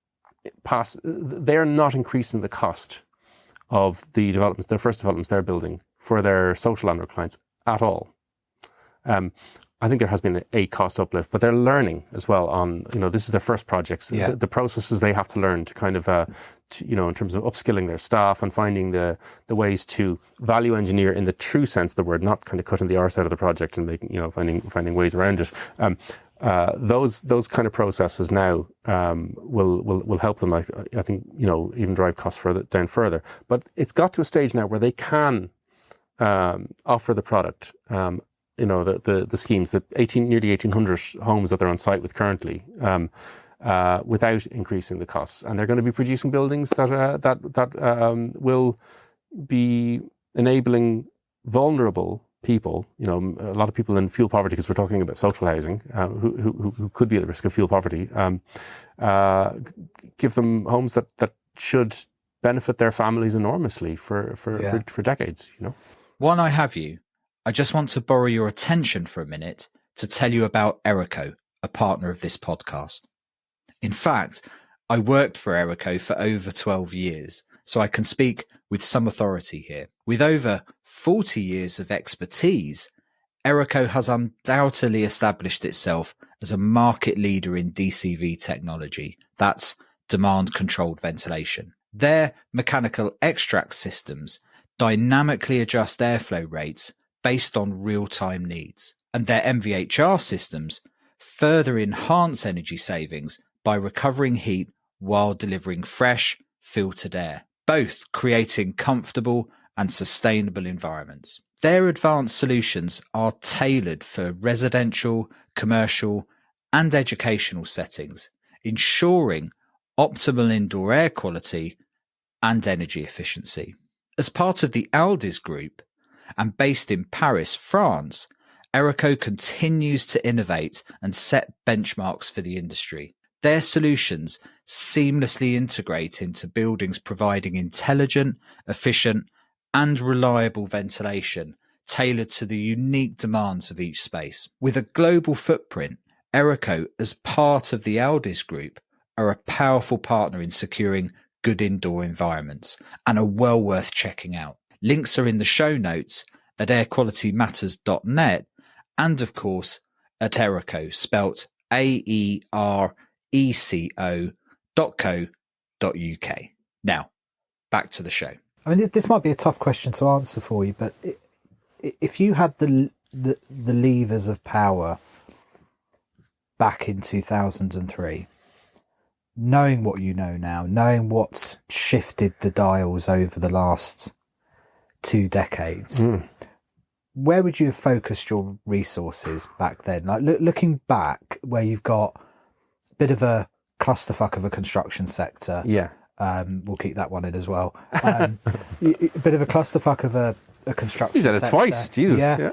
increasing the cost of the developments, their first developments they're building for their social landlord clients at all. I think there has been a cost uplift, but they're learning as well on, this is their first projects, the processes they have to learn to kind of, in terms of upskilling their staff and finding the ways to value engineer in the true sense of the word, not kind of cutting the arse out of the project and making, finding ways around it. Those kind of processes now will help them, I think, even drive costs down further. But it's got to a stage now where they can offer the product, the schemes, nearly 1,800 homes that they're on site with currently, without increasing the costs, and they're going to be producing buildings that will be enabling vulnerable people, a lot of people in fuel poverty, because we're talking about social housing, who could be at the risk of fuel poverty, give them homes that should benefit their families enormously for decades. While I have you, I just want to borrow your attention for a minute to tell you about Erico, a partner of this podcast. In fact, I worked for Erico for over 12 years, so I can speak with some authority here. With over 40 years of expertise, Erico has undoubtedly established itself as a market leader in DCV technology. That's demand-controlled ventilation. Their mechanical extract systems dynamically adjust airflow rates based on real-time needs, and their MVHR systems further enhance energy savings by recovering heat while delivering fresh, filtered air, both creating comfortable and sustainable environments. Their advanced solutions are tailored for residential, commercial, and educational settings, ensuring optimal indoor air quality and energy efficiency. As part of the Aldis Group, and based in Paris, France, Erico continues to innovate and set benchmarks for the industry. Their solutions seamlessly integrate into buildings, providing intelligent, efficient, and reliable ventilation tailored to the unique demands of each space. With a global footprint, Erico, as part of the Aldis Group, are a powerful partner in securing good indoor environments and are well worth checking out. Links are in the show notes at airqualitymatters.net and, of course, at Erico, spelt aereco.co.uk. Now, back to the show. I mean, this might be a tough question to answer for you, but if you had the levers of power back in 2003, knowing what you know now, knowing what's shifted the dials over the last 2 decades, where would you have focused your resources back then? Like looking back, where you've got a bit of a clusterfuck of a construction sector. Yeah. We'll keep that one in as well. A bit of a clusterfuck of a construction sector. You said it twice, Jesus. Yeah.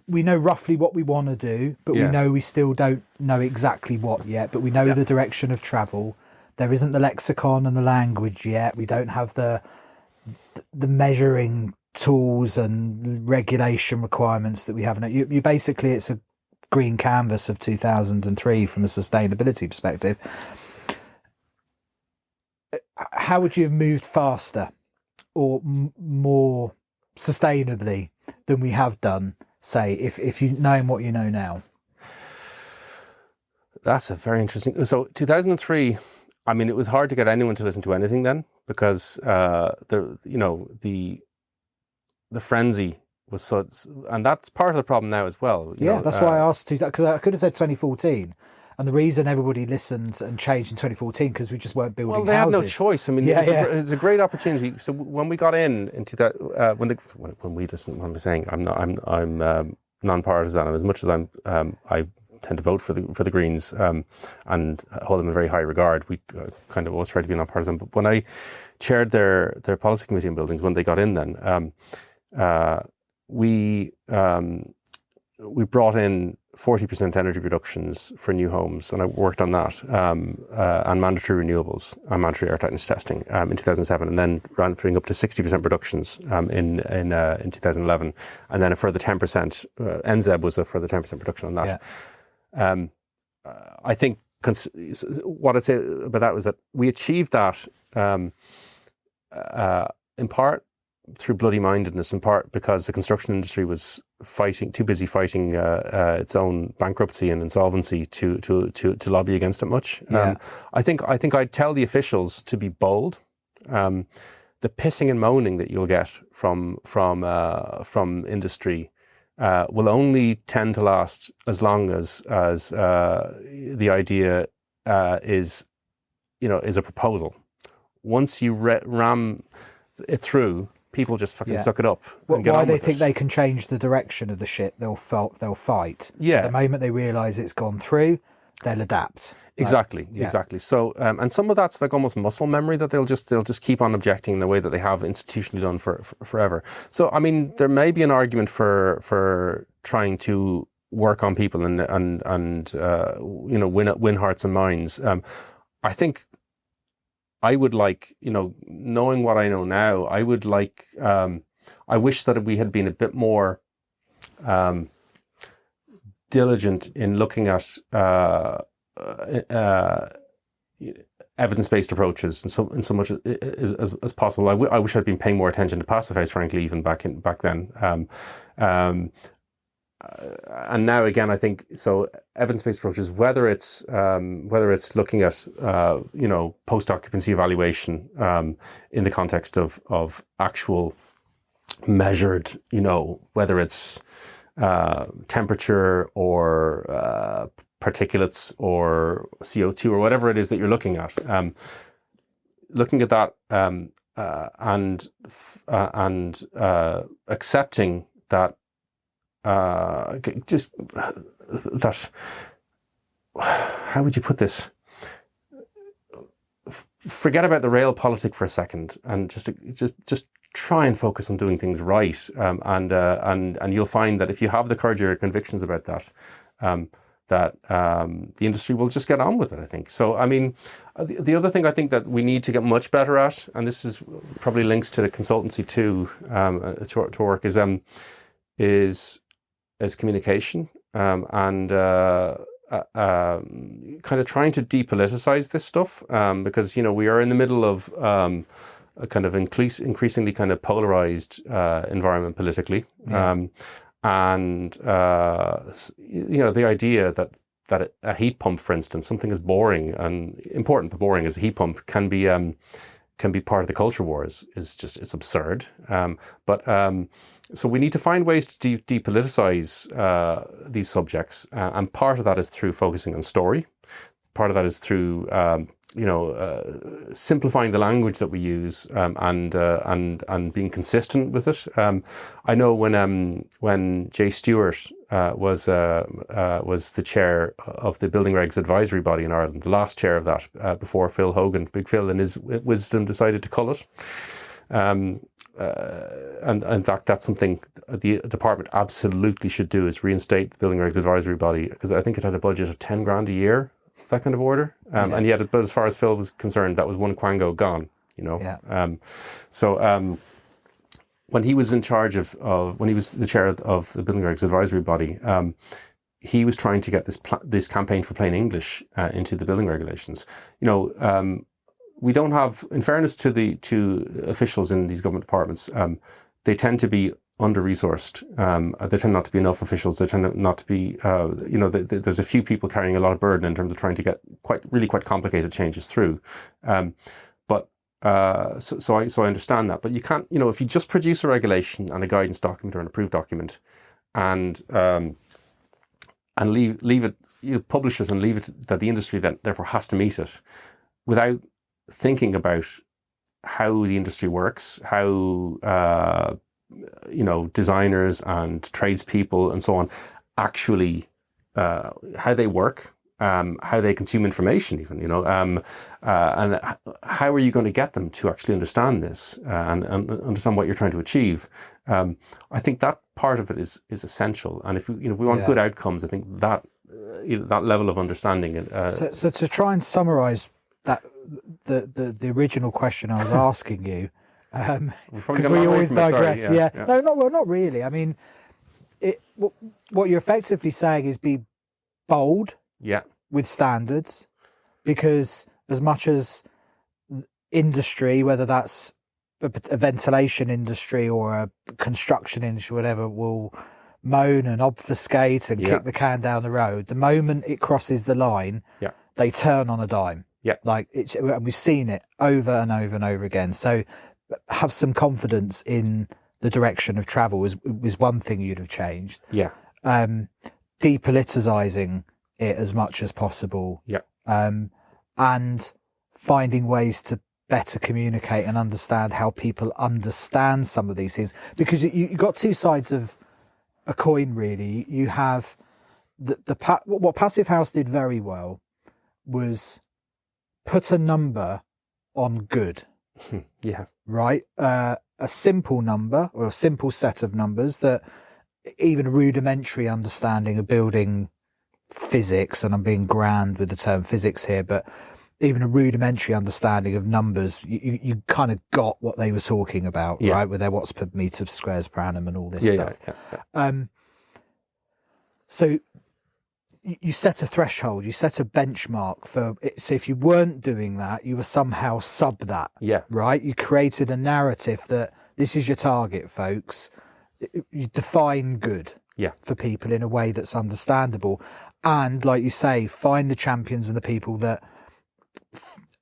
We know roughly what we want to do, but we know we still don't know exactly what yet, but we know the direction of travel. There isn't the lexicon and the language yet. We don't have the measuring tools and regulation requirements that we have now. You basically, it's a green canvas of 2003 from a sustainability perspective. How would you have moved faster or more sustainably than we have done, say, if you knowing what you know now? That's a very interesting. So 2003, I mean, it was hard to get anyone to listen to anything then, because the frenzy was so, and that's part of the problem now as well. That's why I asked, because I could have said 2014. And the reason everybody listened and changed in 2014 because we just weren't building houses. Well, they had no choice. I mean, it's a great opportunity. So when we got into that, when we listened, what I'm saying, I'm non-partisan. As much as I tend to vote for the Greens and hold them in very high regard, we kind of always try to be non-partisan. But when I chaired their policy committee on buildings when they got in. Then we brought in 40% energy reductions for new homes, and I worked on that, and mandatory renewables and mandatory air-tightness testing in 2007, and then ramping up to 60% reductions in 2011, and then a further 10%. NZEB was a further 10% reduction on that. Yeah. I think what I'd say about that was that we achieved that in part through bloody mindedness, in part because the construction industry was too busy fighting its own bankruptcy and insolvency to lobby against it much. Yeah. I think I'd tell the officials to be bold. The pissing and moaning that you'll get from industry will only tend to last as long as the idea is a proposal. Once you ram it through, people just fucking suck it up. Why they think they can change the direction of the shit, they'll fight. Yeah. The moment they realise it's gone through, they'll adapt. Exactly. So, and some of that's like almost muscle memory that they'll just keep on objecting in the way that they have institutionally done for forever. So, I mean, there may be an argument for trying to work on people and win hearts and minds. I think I would like, knowing what I know now, I would like, I wish that we had been a bit more diligent in looking at evidence-based approaches in so much as possible. I wish I'd been paying more attention to passive house, frankly, even back then. And now again, I think so. Evidence-based approaches, whether it's looking at post-occupancy evaluation in the context of actual measured, whether it's temperature or particulates or CO2 or whatever it is that you're looking at. Looking at that and accepting that. Just that. How would you put this? Forget about the realpolitik for a second, and just try and focus on doing things right. And you'll find that if you have the courage or your convictions about that, the industry will just get on with it, I think. So, I mean, the other thing I think that we need to get much better at, and this is probably links to the consultancy too, to work, is communication, and kind of trying to depoliticize this stuff, because we are in the middle of a kind of increasingly kind of polarized environment politically, and the idea that a heat pump, for instance, something as boring and important but boring as a heat pump can be part of the culture wars is just, it's absurd. So we need to find ways to depoliticize these subjects, and part of that is through focusing on story. Part of that is through simplifying the language that we use, and being consistent with it. I know when Jay Stewart was the chair of the Building Regs Advisory Body in Ireland, the last chair of that, before Phil Hogan, Big Phil, in his wisdom, decided to cull it. And in fact, that's something the department absolutely should do, is reinstate the Building Regs Advisory Body, because I think it had a budget of 10 grand a year, that kind of order. And yet, but as far as Phil was concerned, that was one quango gone, So when he was in charge when he was the chair of the Building Regs Advisory Body, he was trying to get this campaign for plain English into the building regulations. We don't have, in fairness to officials in these government departments, they tend to be under-resourced. There tend not to be enough officials. There tend not to be, there's a few people carrying a lot of burden in terms of trying to get quite complicated changes through. So I understand that. But you can't, if you just produce a regulation and a guidance document or an approved document, and leave it, publish it and leave it that the industry then therefore has to meet it, without thinking about how the industry works, how designers and tradespeople and so on actually how they work, how they consume information, even, and how are you going to get them to actually understand this and understand what you're trying to achieve? I think that part of it is essential, and if we want good outcomes, I think that that level of understanding. So to try and summarise that the original question I was asking you, because we always digress. Sorry, yeah. No, not really. I mean, what you're effectively saying is be bold. Yeah. With standards, because as much as industry, whether that's a ventilation industry or a construction industry, whatever, will moan and obfuscate and kick the can down the road, the moment it crosses the line, they turn on a dime. Yeah. And we've seen it over and over and over again. So have some confidence in the direction of travel was one thing you'd have changed. Yeah. Depoliticizing it as much as possible, and finding ways to better communicate and understand how people understand some of these things, because you've got two sides of a coin, really. You have what Passive House did very well was put a number on good. Right, a simple number or a simple set of numbers that even a rudimentary understanding of building physics, and I'm being grand with the term physics here, but even a rudimentary understanding of numbers, you kind of got what they were talking about, right, with their watts per meter squares per annum and all this stuff. So you set a threshold, you set a benchmark for it. So if you weren't doing that, you were somehow sub that, right? You created a narrative that this is your target, folks. You define good for people in a way that's understandable. And like you say, find the champions and the people that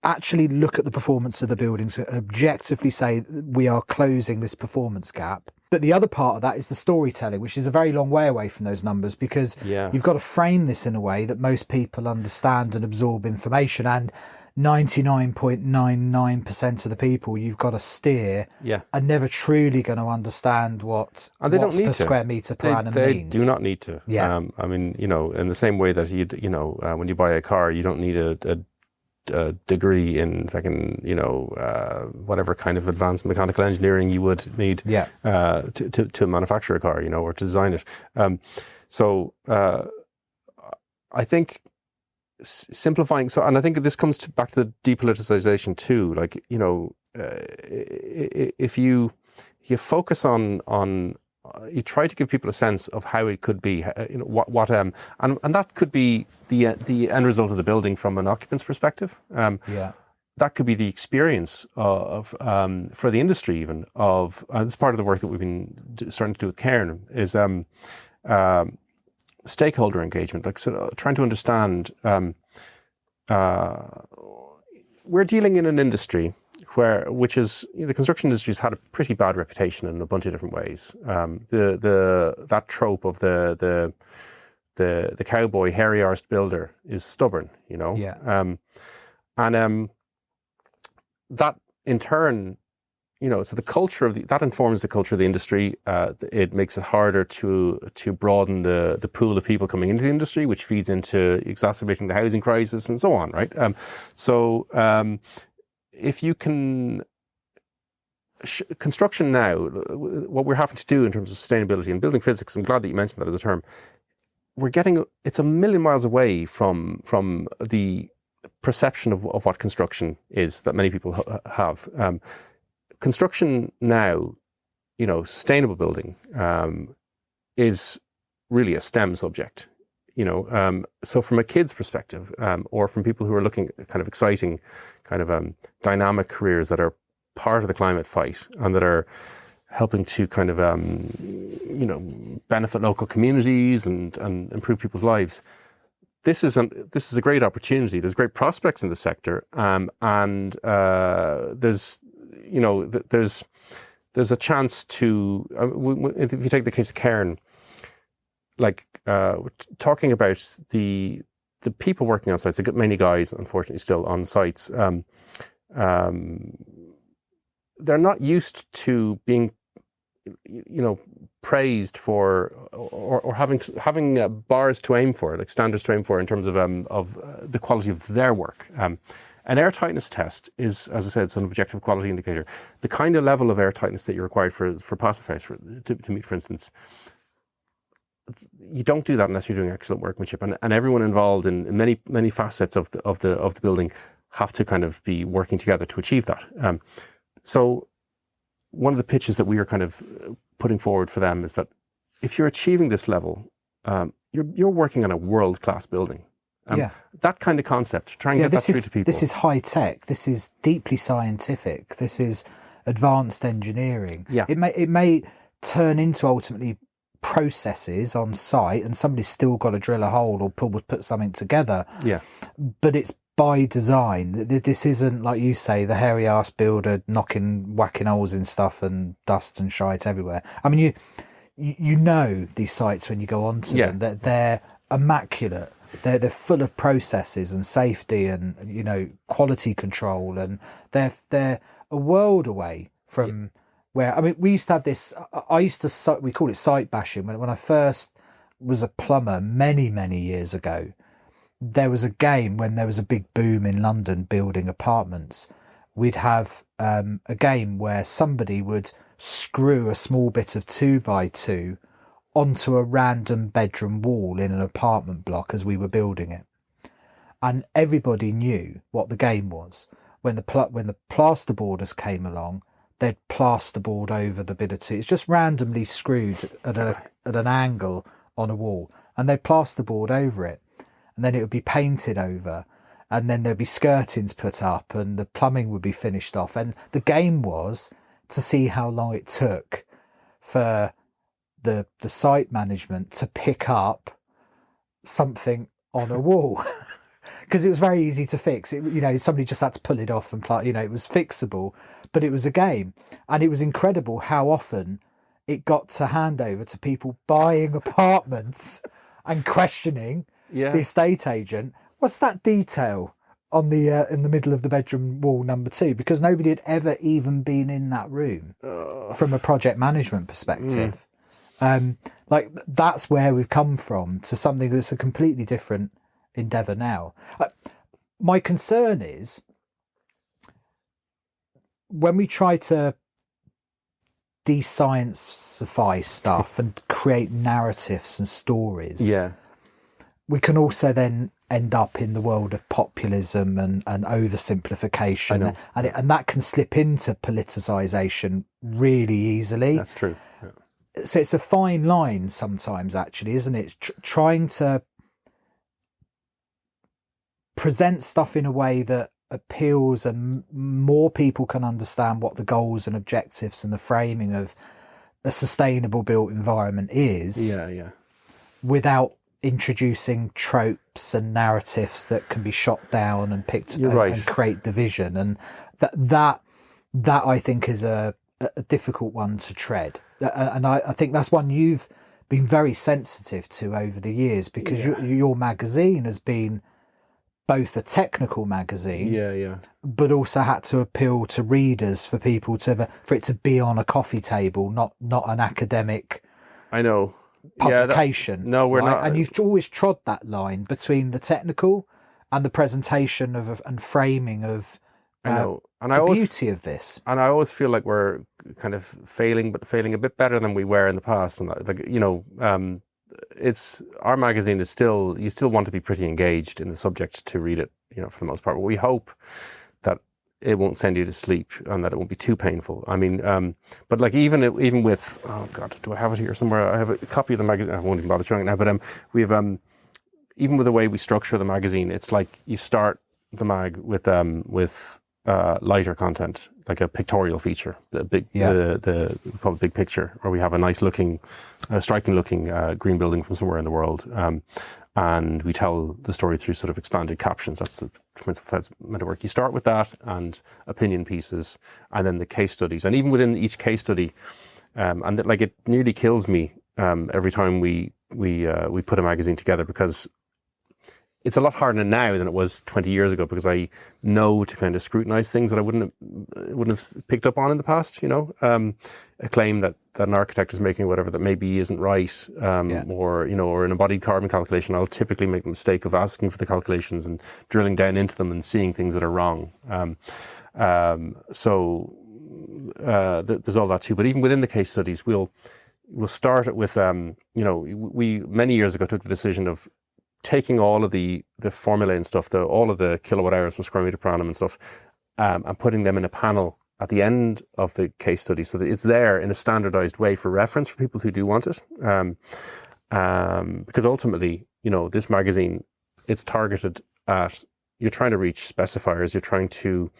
actually look at the performance of the buildings and objectively say we are closing this performance gap. But the other part of that is the storytelling, which is a very long way away from those numbers, because you've got to frame this in a way that most people understand and absorb information. And 99.99% of the people you've got to steer are never truly going to understand what watts per square meter per annum means. They do not need to. I mean, in the same way that when you buy a car, you don't need a degree in fucking whatever kind of advanced mechanical engineering you would need to manufacture a car, or to design it. So I think simplifying. So, and I think this comes back to the depoliticization too. Like, if you focus on you try to give people a sense of how it could be, and that could be the end result of the building from an occupant's perspective. That could be the experience of for the industry even of this is part of the work that we've been starting to do with Cairn is stakeholder engagement, trying to understand. We're dealing in an industry which is the construction industry has had a pretty bad reputation in a bunch of different ways. That trope of the cowboy hairy-arsed builder is stubborn, and that in turn. So the culture that informs the culture of the industry. It makes it harder to broaden the pool of people coming into the industry, which feeds into exacerbating the housing crisis and so on, right? If you can construction now, what we're having to do in terms of sustainability and building physics, I'm glad that you mentioned that as a term. It's a million miles away from the perception of what construction is that many people have. Construction now, sustainable building is really a STEM subject, so from a kid's perspective, or from people who are looking at kind of exciting, kind of dynamic careers that are part of the climate fight and that are helping to kind of, benefit local communities and improve people's lives. This is a great opportunity. There's great prospects in the sector, and there's a chance to, if you take the case of Cairn, talking about the people working on sites, they've got many guys, unfortunately, still on sites. They're not used to being, praised for, or having bars to aim for, like standards to aim for in terms of the quality of their work. An air-tightness test is, as I said, it's an objective quality indicator. The kind of level of air-tightness that you're required for passive to meet, for instance, you don't do that unless you're doing excellent workmanship, and everyone involved in many facets of the building have to kind of be working together to achieve that. So one of the pitches that we are kind of putting forward for them is that if you're achieving this level, you're working on a world-class building. That kind of concept, try and get that through to people. This is high tech. This is deeply scientific. This is advanced engineering. Yeah. It may turn into ultimately processes on site, and somebody's still got to drill a hole or put something together. Yeah. But it's by design. This isn't, like you say, the hairy ass builder whacking holes in stuff and dust and shite everywhere. I mean, you know these sites when you go onto them, that they're immaculate. They're full of processes and safety and, you know, quality control, and they're a world away from where, I mean, we used to have this, we call it site bashing. When I first was a plumber many years ago, there was a game when there was a big boom in London building apartments. We'd have a game where somebody would screw a small bit of 2x2 onto a random bedroom wall in an apartment block as we were building it, and everybody knew what the game was. When the plasterboarders came along, they'd plasterboard over the bit of two. It's just randomly screwed at an angle on a wall, and they'd plasterboard over it, and then it would be painted over, and then there'd be skirtings put up, and the plumbing would be finished off. And the game was to see how long it took for the site management to pick up something on a wall, because it was very easy to fix. Somebody just had to pull it off and it was fixable. But it was a game, and it was incredible how often it got to hand over to people buying apartments and questioning the estate agent. What's that detail on the in the middle of the bedroom wall number 2? Because nobody had ever even been in that room from a project management perspective. Like, that's where we've come from to something that's a completely different endeavour now. My concern is when we try to de-science-ify stuff and create narratives and stories, we can also then end up in the world of populism and oversimplification, and that can slip into politicisation really easily. That's true. So it's a fine line sometimes, actually, isn't it? Trying to present stuff in a way that appeals and more people can understand what the goals and objectives and the framing of a sustainable built environment is, without introducing tropes and narratives that can be shot down and picked and create division. And that I think is a difficult one to tread. And I think that's one you've been very sensitive to over the years, because your magazine has been both a technical magazine, but also had to appeal to readers for it to be on a coffee table, not an academic publication. No, we're not. And you've always trod that line between the technical and the presentation and framing of the beauty of this. And I always feel like we're kind of failing, but failing a bit better than we were in the past. And it's our magazine is still, you still want to be pretty engaged in the subject to read it, for the most part. But we hope that it won't send you to sleep and that it won't be too painful. I mean, but like even with, oh God, do I have it here somewhere? I have a copy of the magazine. I won't even bother showing it now. But we have even with the way we structure the magazine, it's like you start the mag with lighter content, like a pictorial feature, the we call it big picture, where we have a nice looking, striking looking green building from somewhere in the world, and we tell the story through sort of expanded captions. That's the principle that's meant to work. You start with that and opinion pieces, and then the case studies, and even within each case study, and it nearly kills me every time we put a magazine together, because it's a lot harder now than it was 20 years ago, because I know to kind of scrutinize things that I wouldn't have picked up on in the past. A claim that an architect is making, whatever, that maybe isn't right, or an embodied carbon calculation. I'll typically make the mistake of asking for the calculations and drilling down into them and seeing things that are wrong. There's all that too. But even within the case studies, we'll start it with we many years ago took the decision of taking all of the formulae and stuff, all of the kilowatt hours per square meter per annum and stuff, and putting them in a panel at the end of the case study, so that it's there in a standardized way for reference for people who do want it. Because ultimately, this magazine, it's targeted at, you're trying to reach specifiers, you're trying to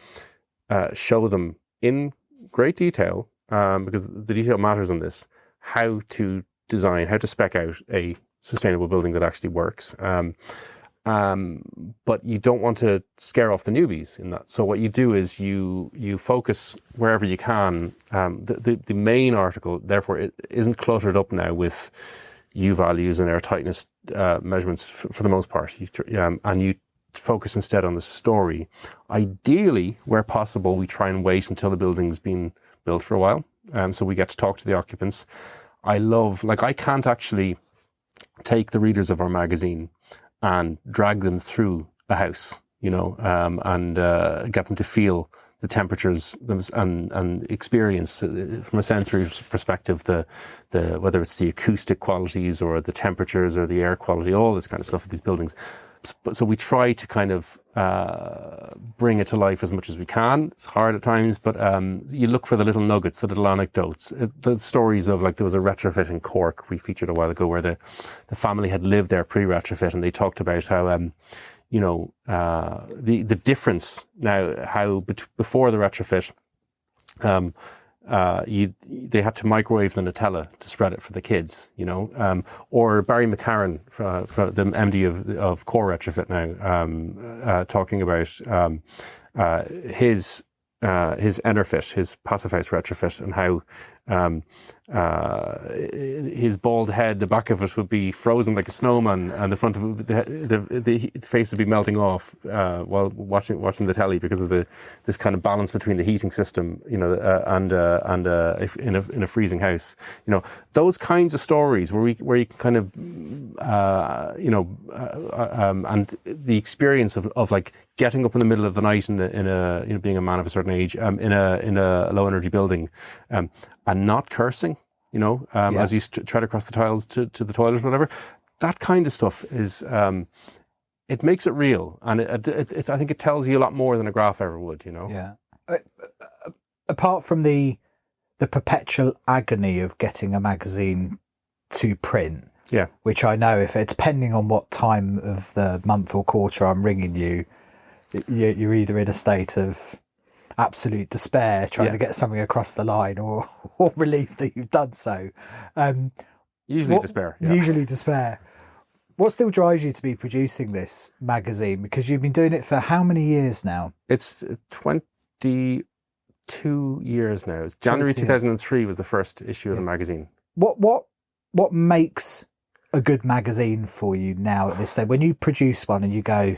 show them in great detail, because the detail matters on this, how to design, how to spec out a sustainable building that actually works. But you don't want to scare off the newbies in that. So what you do is you focus wherever you can. The main article, therefore, it isn't cluttered up now with U values and air-tightness measurements for the most part. And you focus instead on the story. Ideally, where possible, we try and wait until the building's been built for a while. So we get to talk to the occupants. I can't actually take the readers of our magazine and drag them through a house, and get them to feel the temperatures and experience from a sensory perspective the whether it's the acoustic qualities or the temperatures or the air quality, all this kind of stuff of these buildings. So we try to kind of bring it to life as much as we can. It's hard at times, but you look for the little nuggets, the little anecdotes, the stories of, like, there was a retrofit in Cork we featured a while ago where the family had lived there pre-retrofit, and they talked about how the difference now, how before the retrofit, they had to microwave the Nutella to spread it for the kids, or Barry McCarran, for the MD of Core Retrofit now, talking about his Enerfit, his passive house retrofit, and how his bald head, the back of it would be frozen like a snowman, and the front of it, the face would be melting off while watching the telly, because of this kind of balance between the heating system, and in a freezing house. Those kinds of stories where you can kind of and the experience of like getting up in the middle of the night in a being a man of a certain age, in a low energy building, and not cursing, as you tread across the tiles to the toilet or whatever. That kind of stuff is, it makes it real, and I think it tells you a lot more than a graph ever would. Yeah. Apart from the perpetual agony of getting a magazine to print, which I know, if it's depending on what time of the month or quarter I'm ringing you, you're either in a state of absolute despair trying to get something across the line, or relief that you've done so. Usually despair. Yeah. Usually despair. What still drives you to be producing this magazine? Because you've been doing it for how many years now? It's 22 years now. It's January 2003 was the first issue of the magazine. What makes a good magazine for you now at this stage? When you produce one and you go,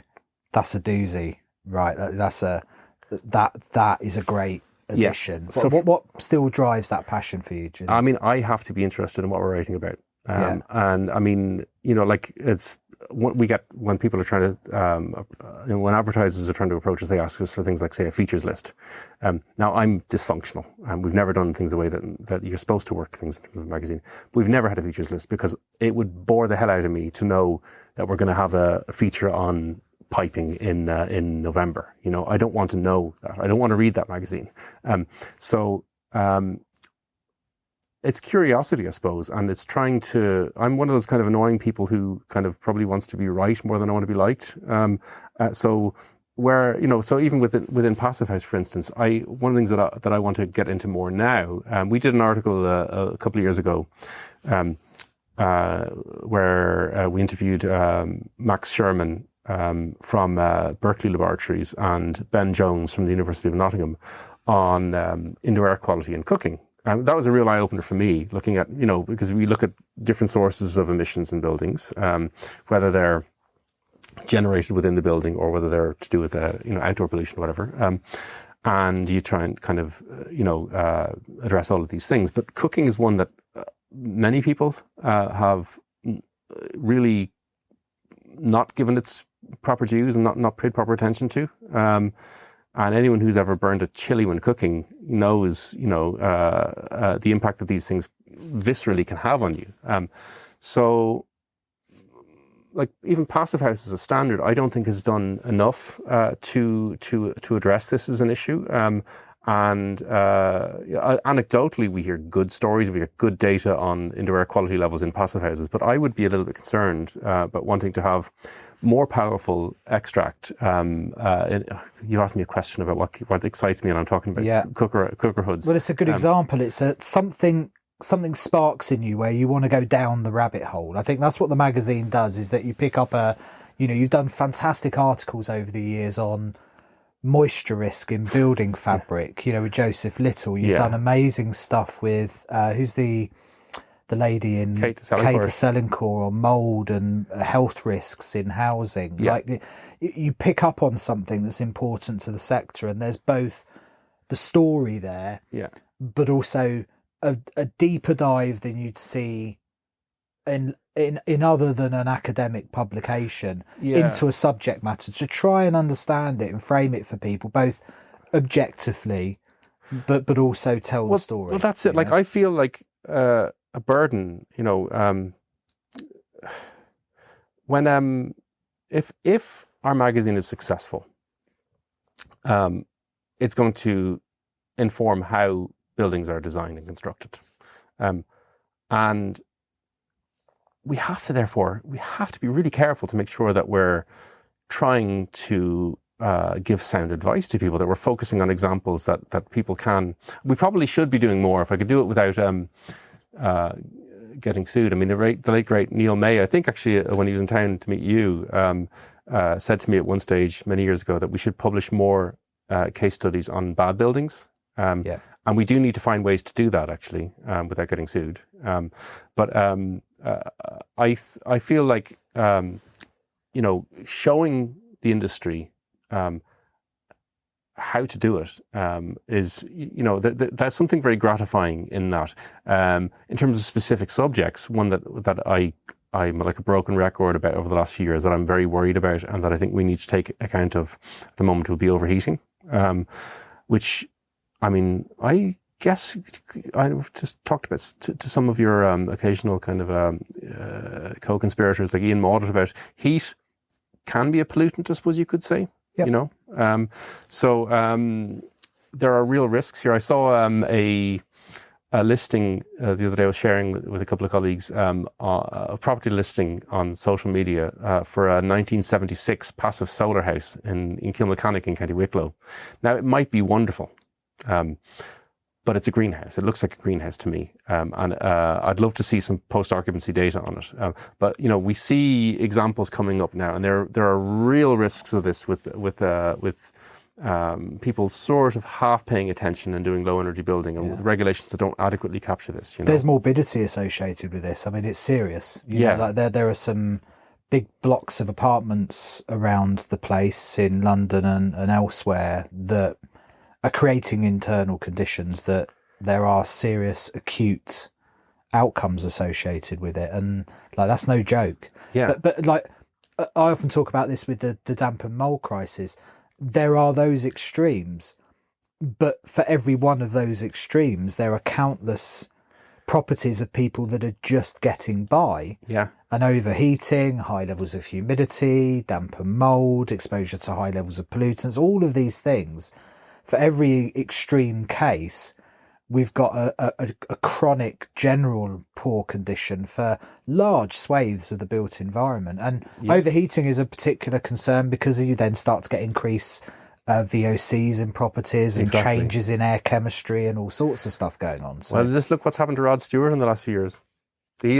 that's a doozy, right? That is a great addition. So what still drives that passion for you? Do you think? I mean, I have to be interested in what we're writing about. And I mean, it's what we get when people are trying to, when advertisers are trying to approach us, they ask us for things like, say, a features list. Now, I'm dysfunctional, and we've never done things the way that you're supposed to work things in terms of a magazine. But we've never had a features list, because it would bore the hell out of me to know that we're going to have a feature on piping in November. I don't want to know that. I don't want to read that magazine. It's curiosity, I suppose, and it's trying to. I'm one of those kind of annoying people who kind of probably wants to be right more than I want to be liked. So even within Passive House, for instance, one of the things that I want to get into more now. We did an article a couple of years ago, where we interviewed Max Sherman from Berkeley Laboratories and Ben Jones from the University of Nottingham on indoor air quality in cooking. And that was a real eye-opener for me, looking at, because we look at different sources of emissions in buildings, whether they're generated within the building, or whether they're to do with outdoor pollution or whatever. And you try and kind of address all of these things. But cooking is one that many people have really not given its proper dues and not paid proper attention to. And anyone who's ever burned a chili when cooking knows, the impact that these things viscerally can have on you. So, like, even Passive House as a standard, I don't think has done enough to address this as an issue. Anecdotally, we hear good stories, we get good data on indoor air quality levels in passive houses, but I would be a little bit concerned about wanting to have more powerful extract. You asked me a question about what excites me, and I'm talking about cooker hoods. Well, it's a good example. It's something sparks in you where you want to go down the rabbit hole. I think that's what the magazine does, is that you pick up you've done fantastic articles over the years on moisture risk in building fabric, with Joseph Little. You've done amazing stuff with, who's the lady in Kate de Selincourt, on mould and health risks in housing. Yeah. Like, you pick up on something that's important to the sector, and there's both the story there, but also a deeper dive than you'd see in other than an academic publication into a subject matter, to try and understand it and frame it for people, both objectively, but also tell the story. Well, that's it. Like, I feel like a burden, when if our magazine is successful, it's going to inform how buildings are designed and constructed, and we have to be really careful to make sure that we're trying to give sound advice to people, that we're focusing on examples that people can. We probably should be doing more. If I could do it without getting sued. I mean, the late great Neil May, I think actually when he was in town to meet you, said to me at one stage many years ago that we should publish more case studies on bad buildings. And we do need to find ways to do that, actually, without getting sued. But I feel like, showing the industry how to do it is, that's something very gratifying in that. In terms of specific subjects, one that I'm like a broken record about over the last few years, that I'm very worried about, and that I think we need to take account of at the moment, will be overheating, which, I mean, I guess I've just talked about to some of your occasional kind of co-conspirators like Ian Maudit about heat can be a pollutant, I suppose you could say. Yep. So there are real risks here. I saw a listing the other day. I was sharing with a couple of colleagues a property listing on social media for a 1976 passive solar house in Kilmachannick in County Wicklow. Now, it might be wonderful, but it's a greenhouse. It looks like a greenhouse to me, and I'd love to see some post-occupancy data on it. But we see examples coming up now, and there are real risks of this with people sort of half paying attention and doing low energy building, and with regulations that don't adequately capture this. There's morbidity associated with this. I mean, it's serious. Like there are some big blocks of apartments around the place in London and elsewhere that are creating internal conditions that there are serious acute outcomes associated with it, and like, that's no joke. But like, I often talk about this with the damp and mold crisis. There are those extremes, but for every one of those extremes, there are countless properties of people that are just getting by. And overheating, high levels of humidity, damp and mold, exposure to high levels of pollutants, all of these things. For every extreme case, we've got a chronic general poor condition for large swathes of the built environment. And overheating is a particular concern because you then start to get increased VOCs in properties and changes in air chemistry and all sorts of stuff going on. So, well, just look what's happened to Rod Stewart in the last few years. He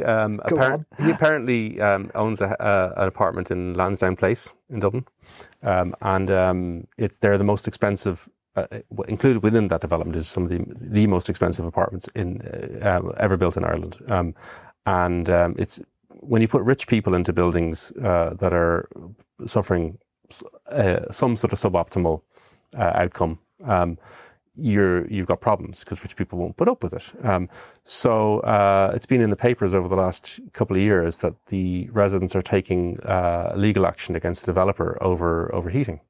apparently owns an apartment in Lansdowne Place in Dublin, and they're the most expensive. Included within that development is some of the most expensive apartments in ever built in Ireland, and it's when you put rich people into buildings that are suffering some sort of suboptimal outcome, you've got problems because rich people won't put up with it. So it's been in the papers over the last couple of years that the residents are taking legal action against the developer over overheating.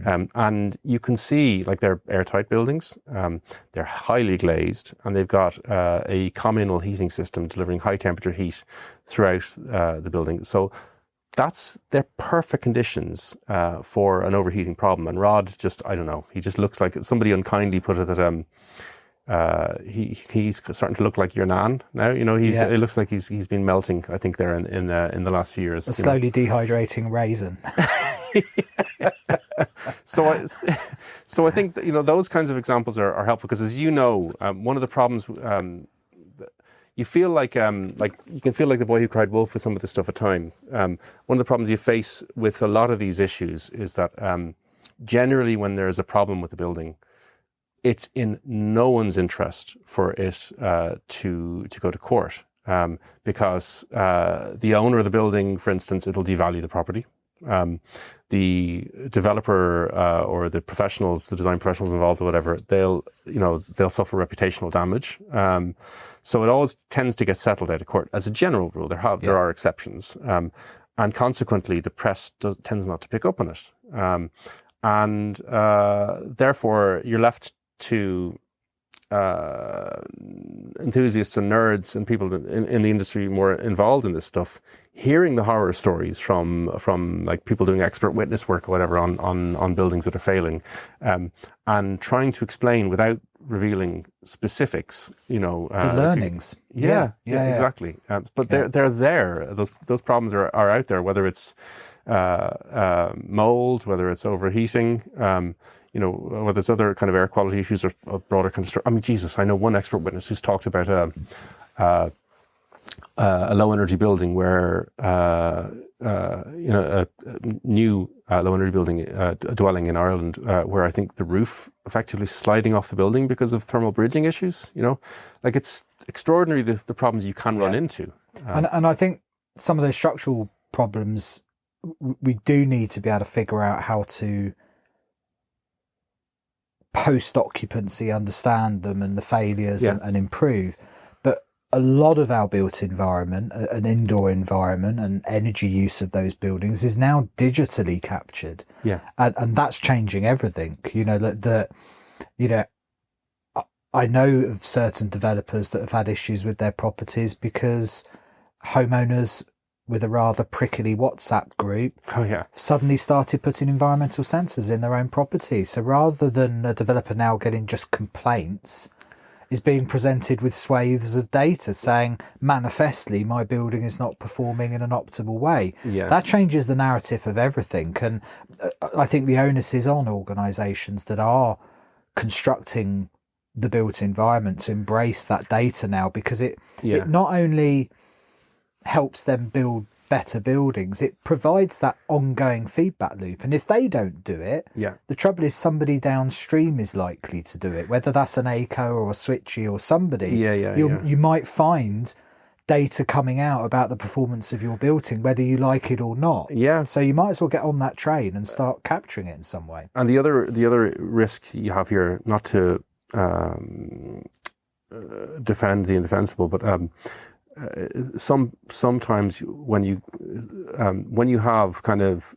And you can see, like, they're airtight buildings, they're highly glazed, and they've got a communal heating system delivering high temperature heat throughout the building. So they're perfect conditions for an overheating problem. And Rod just, I don't know, he just looks like, somebody unkindly put it that he's starting to look like your nan now. You know, it looks like he's been melting, I think, there in the last few years. A slowly dehydrating raisin. So I think that, you know, those kinds of examples are helpful because, as you know, one of the problems, you feel like you can feel like the boy who cried wolf with some of this stuff at time. One of the problems you face with a lot of these issues is that generally when there's a problem with the building, it's in no one's interest for it to go to court, because the owner of the building, for instance, it'll devalue the property. The developer or the professionals, the design professionals involved or whatever, they'll suffer reputational damage. So it always tends to get settled out of court. As a general rule, there are exceptions, and consequently, the press tends not to pick up on it, and therefore you're left to enthusiasts and nerds and people in the industry more involved in this stuff, hearing the horror stories from like people doing expert witness work or whatever on buildings that are failing, and trying to explain without revealing specifics, you know, the learnings. Yeah, exactly. But they're there. Those problems are out there, whether it's mold, whether it's overheating, you know, whether there's other kind of air quality issues or broader kind of. I mean, Jesus, I know one expert witness who's talked about a low energy building where you know, a new low energy building, a dwelling in Ireland, where I think the roof effectively sliding off the building because of thermal bridging issues. You know, like, it's extraordinary the problems you can run into. And I think some of those structural problems, we do need to be able to figure out how to post-occupancy understand them and the failures and improve. But a lot of our built environment, an indoor environment, and energy use of those buildings is now digitally captured. And that's changing everything. You know, I know of certain developers that have had issues with their properties because homeowners with a rather prickly WhatsApp group suddenly started putting environmental sensors in their own property. So rather than a developer now getting just complaints, is being presented with swathes of data saying manifestly my building is not performing in an optimal way. That changes the narrative of everything. And I think the onus is on organisations that are constructing the built environment to embrace that data now, because it not only helps them build better buildings, it provides that ongoing feedback loop. And if they don't do it, the trouble is somebody downstream is likely to do it, whether that's an ACO or a Switchy or somebody. You might find data coming out about the performance of your building, whether you like it or not. So you might as well get on that train and start capturing it in some way. And the other risk you have here, not to defend the indefensible, but sometimes when you have kind of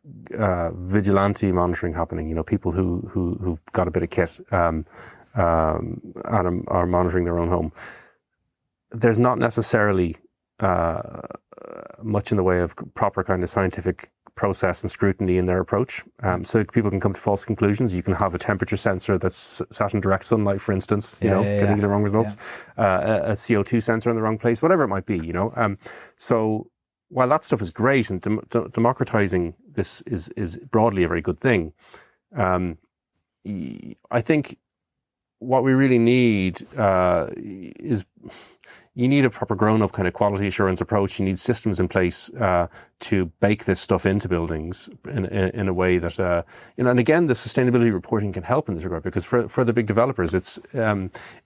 vigilante monitoring happening, you know, people who've got a bit of kit and are monitoring their own home, there's not necessarily much in the way of proper kind of scientific process and scrutiny in their approach. So people can come to false conclusions. You can have a temperature sensor that's sat in direct sunlight, for instance, getting the wrong results, a CO2 sensor in the wrong place, whatever it might be, you know. So while that stuff is great and democratizing this is broadly a very good thing, I think what we really need is, you need a proper grown-up kind of quality assurance approach. You need systems in place to bake this stuff into buildings in a way that, you know, and again, the sustainability reporting can help in this regard, because for the big developers, it's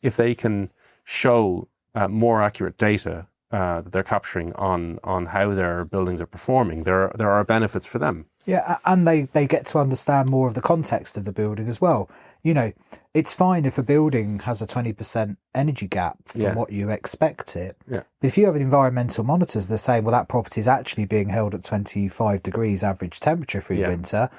if they can show more accurate data that they're capturing on how their buildings are performing, there are benefits for them. Yeah, and they get to understand more of the context of the building as well. You know, it's fine if a building has a 20% energy gap from what you expect it. Yeah. But if you have environmental monitors, they're saying, well, that property is actually being held at 25 degrees average temperature through winter.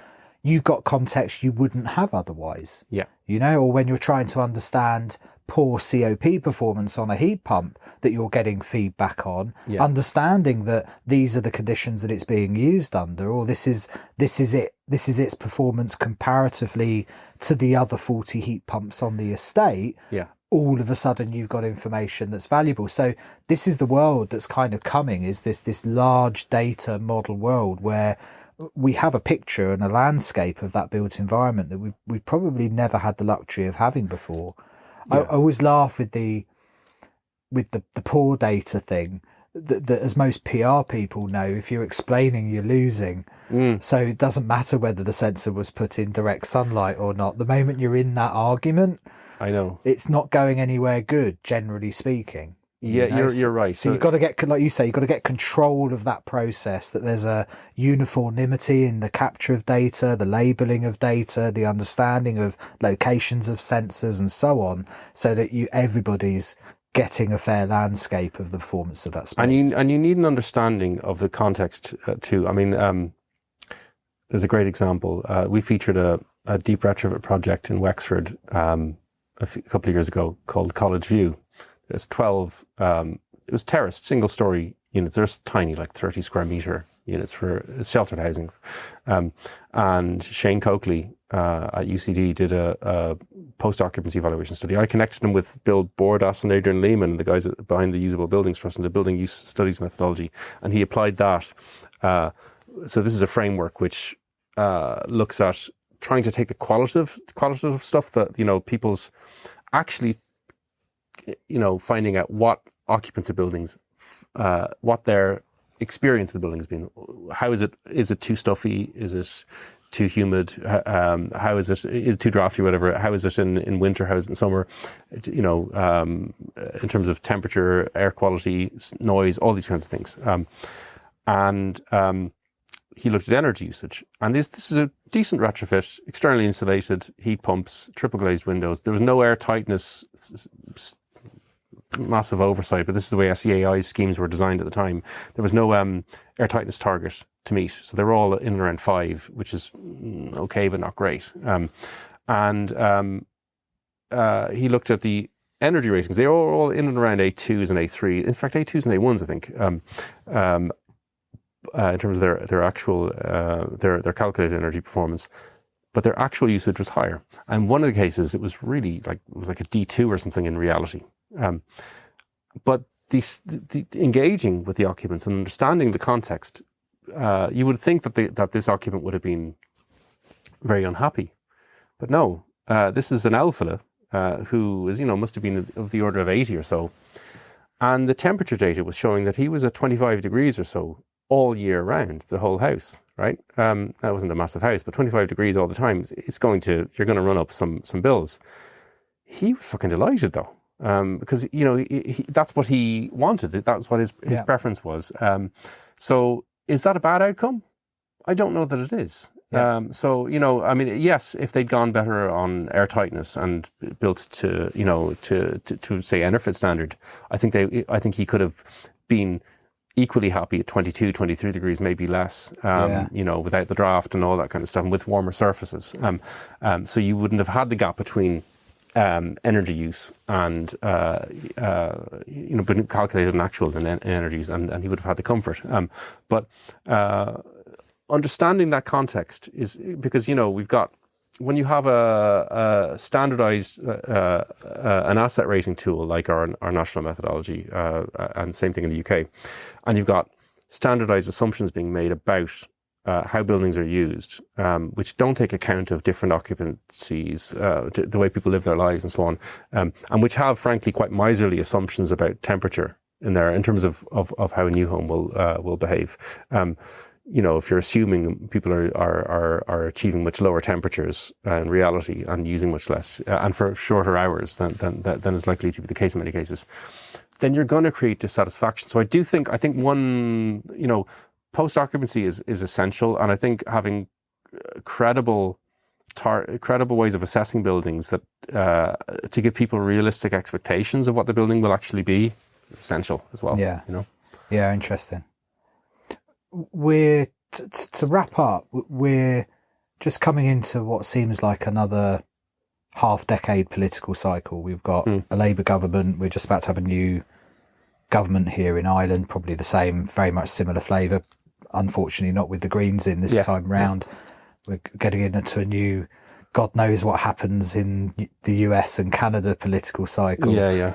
You've got context you wouldn't have otherwise. Yeah. You know, or when you're trying to understand poor COP performance on a heat pump that you're getting feedback on, understanding that these are the conditions that it's being used under, or this is its performance comparatively to the other 40 heat pumps on the estate. Yeah. All of a sudden you've got information that's valuable. So this is the world that's kind of coming, is this large data model world where we have a picture and a landscape of that built environment that we've probably never had the luxury of having before. I always laugh with the poor data thing, that as most PR people know, if you're explaining, you're losing. So it doesn't matter whether the sensor was put in direct sunlight or not. The moment you're in that argument, I know it's not going anywhere good, generally speaking. Yeah, you're right. So you've got to get, like you say, you've got to get control of that process, that there's a uniformity in the capture of data, the labeling of data, the understanding of locations of sensors and so on, so that everybody's getting a fair landscape of the performance of that space. And you need an understanding of the context too. I mean, there's a great example. We featured a deep retrofit project in Wexford a couple of years ago called College View. There's 12, it was terraced, single-story units. There's tiny, like 30 square metre units for sheltered housing. And Shane Coakley at UCD did a post-occupancy evaluation study. I connected him with Bill Bordas and Adrian Lehman, the guys behind the Usable Buildings Trust and the Building Use Studies methodology. And he applied that. So this is a framework which looks at trying to take the qualitative stuff that, you know, people's actually, you know, finding out what occupants of buildings, what their experience of the building has been. How is it too stuffy? Is it too humid? How is it too drafty, whatever? How is it in winter? How is it in summer? You know, in terms of temperature, air quality, noise, all these kinds of things. He looked at energy usage, and this is a decent retrofit, externally insulated, heat pumps, triple glazed windows. There was no air-tightness, massive oversight, but this is the way SEAI schemes were designed at the time. There was no air-tightness target to meet, so they were all in and around 5, which is okay, but not great. He looked at the energy ratings. They were all in and around A2s and A3. In fact, A2s and A1s, I think. In terms of their actual their calculated energy performance, but their actual usage was higher. And one of the cases, it was really like a D2 or something in reality. But the engaging with the occupants and understanding the context, you would think that this occupant would have been very unhappy, but no. This is an alpha who is, you know, must have been of the order of 80 or so, and the temperature data was showing that he was at 25 degrees or so all year round, the whole house, right? That wasn't a massive house, but 25 degrees all the time, you're going to run up some bills. He was fucking delighted though, because, you know, that's what he wanted. That's what his preference was. So is that a bad outcome? I don't know that it is. Yeah. So, you know, I mean, yes, if they'd gone better on air-tightness and built to, you know, to say Enerfit standard, I think he could have been equally happy at 22, 23 degrees, maybe less, you know, without the draft and all that kind of stuff, and with warmer surfaces. So you wouldn't have had the gap between energy use and, you know, been calculated in actual energy use, and he would have had the comfort. But understanding that context is because, you know, we've got, when you have a standardized an asset rating tool like our national methodology, and same thing in the UK, and you've got standardized assumptions being made about how buildings are used, which don't take account of different occupancies, the way people live their lives and so on, and which have, frankly, quite miserly assumptions about temperature in there in terms of how a new home will behave. You know, if you're assuming people are achieving much lower temperatures in reality and using much less and for shorter hours than is likely to be the case in many cases, then you're going to create dissatisfaction. So I think one, post-occupancy is essential. And I think having credible ways of assessing buildings that to give people realistic expectations of what the building will actually be, essential as well. Yeah. Yeah, interesting. We're to wrap up, we're just coming into what seems like another half-decade political cycle. We've got a Labour government. We're just about to have a new government here in Ireland, probably the same, very much similar flavour. Unfortunately, not with the Greens in this time round. We're getting into a new, God knows what happens in the US and Canada political cycle. Yeah.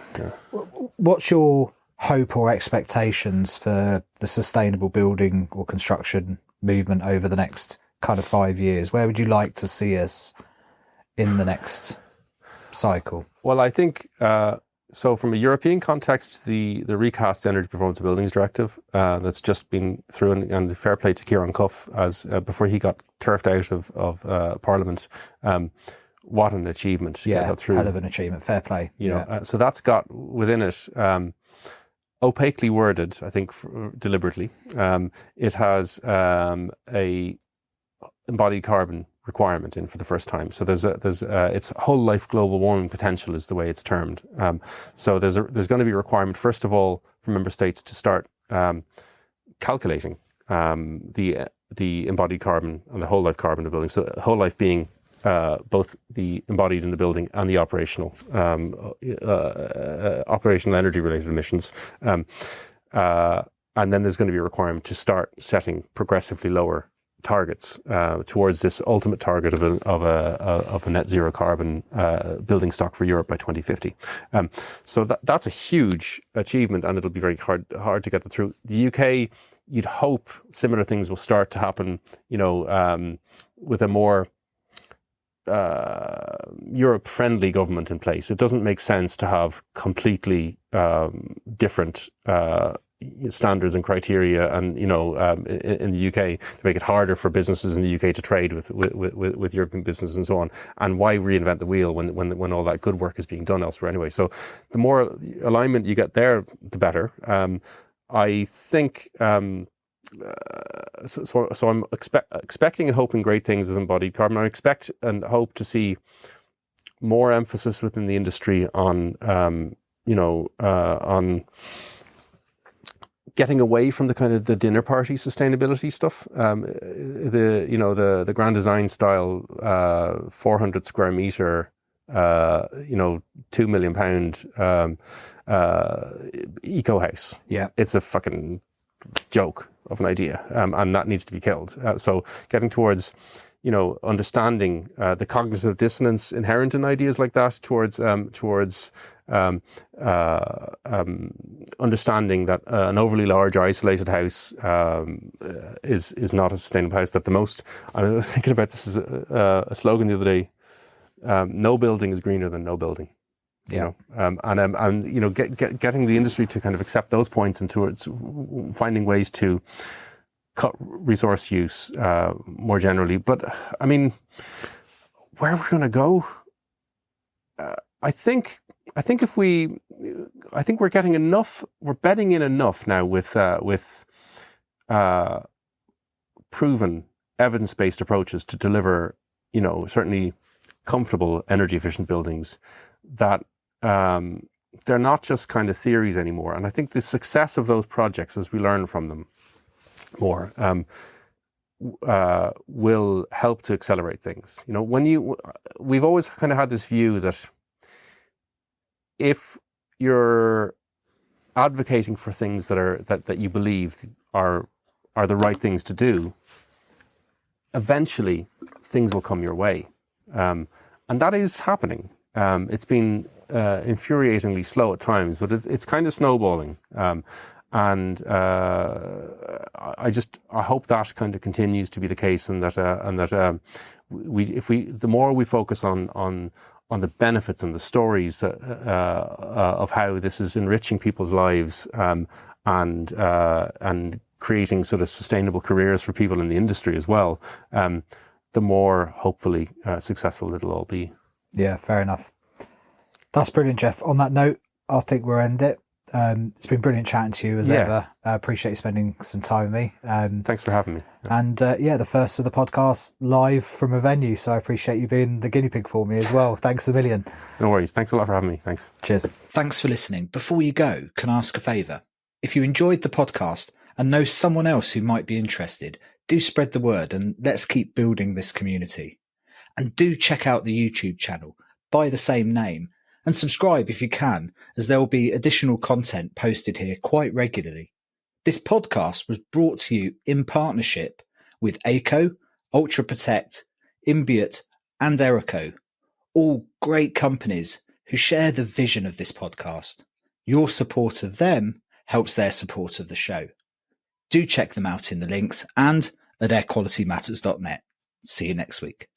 What's your hope or expectations for the sustainable building or construction movement over the next kind of 5 years? Where would you like to see us in the next cycle? Well, I think so. From a European context, the recast Energy Performance of Buildings Directive that's just been through, and fair play to Kieran Cuff as before he got turfed out of Parliament. What an achievement to get that through! Hell of an achievement. Fair play. So that's got within it. Opaquely worded, I think, deliberately. It has a embodied carbon requirement in for the first time. So there's it's whole life global warming potential is the way it's termed. So there's going to be a requirement, first of all, for member states to start calculating the embodied carbon and the whole life carbon of buildings. So whole life being both the embodied in the building and the operational energy related emissions. And then there's going to be a requirement to start setting progressively lower targets towards this ultimate target of a net zero carbon building stock for Europe by 2050. So that's a huge achievement, and it'll be very hard to get that through. The UK, you'd hope similar things will start to happen, with a more Europe-friendly government in place. It doesn't make sense to have completely different standards and criteria, and in the UK to make it harder for businesses in the UK to trade with European businesses and so on. And why reinvent the wheel when all that good work is being done elsewhere anyway? So the more alignment you get there, the better. I think. So I'm expecting and hoping great things with embodied carbon. I expect and hope to see more emphasis within the industry on on getting away from the kind of the dinner party sustainability stuff. The grand design style 400 square meter £2 million eco house. Yeah, it's a fucking joke of an idea, and that needs to be killed. So getting towards, understanding the cognitive dissonance inherent in ideas like that, towards understanding that an overly large isolated house is not a sustainable house. That the most, I was thinking about this as a slogan the other day. No building is greener than no building. Yeah. Getting the industry to kind of accept those points and towards finding ways to cut resource use more generally. But I mean, where we're going to go, I think we're getting enough. We're betting in enough now with proven evidence-based approaches to deliver, certainly comfortable energy efficient buildings that they're not just kind of theories anymore. And I think the success of those projects, as we learn from them more, will help to accelerate things. We've always kind of had this view that if you're advocating for things that you believe are the right things to do, eventually things will come your way, and that is happening. It's been infuriatingly slow at times, but it's kind of snowballing, and I hope that kind of continues to be the case, and that the more we focus on the benefits and the stories of how this is enriching people's lives, and creating sort of sustainable careers for people in the industry as well, the more hopefully successful it'll all be. Yeah, fair enough. That's brilliant, Jeff. On that note, I think we'll end it. It's been brilliant chatting to you as ever. I appreciate you spending some time with me. Thanks for having me. And the first of the podcast live from a venue. So I appreciate you being the guinea pig for me as well. Thanks a million. No worries. Thanks a lot for having me. Thanks. Cheers. Thanks for listening. Before you go, can I ask a favour? If you enjoyed the podcast and know someone else who might be interested, do spread the word and let's keep building this community. And do check out the YouTube channel by the same name and subscribe if you can, as there will be additional content posted here quite regularly. This podcast was brought to you in partnership with ACO, Ultra Protect, Imbiot and Erico, all great companies who share the vision of this podcast. Your support of them helps their support of the show. Do check them out in the links and at airqualitymatters.net. See you next week.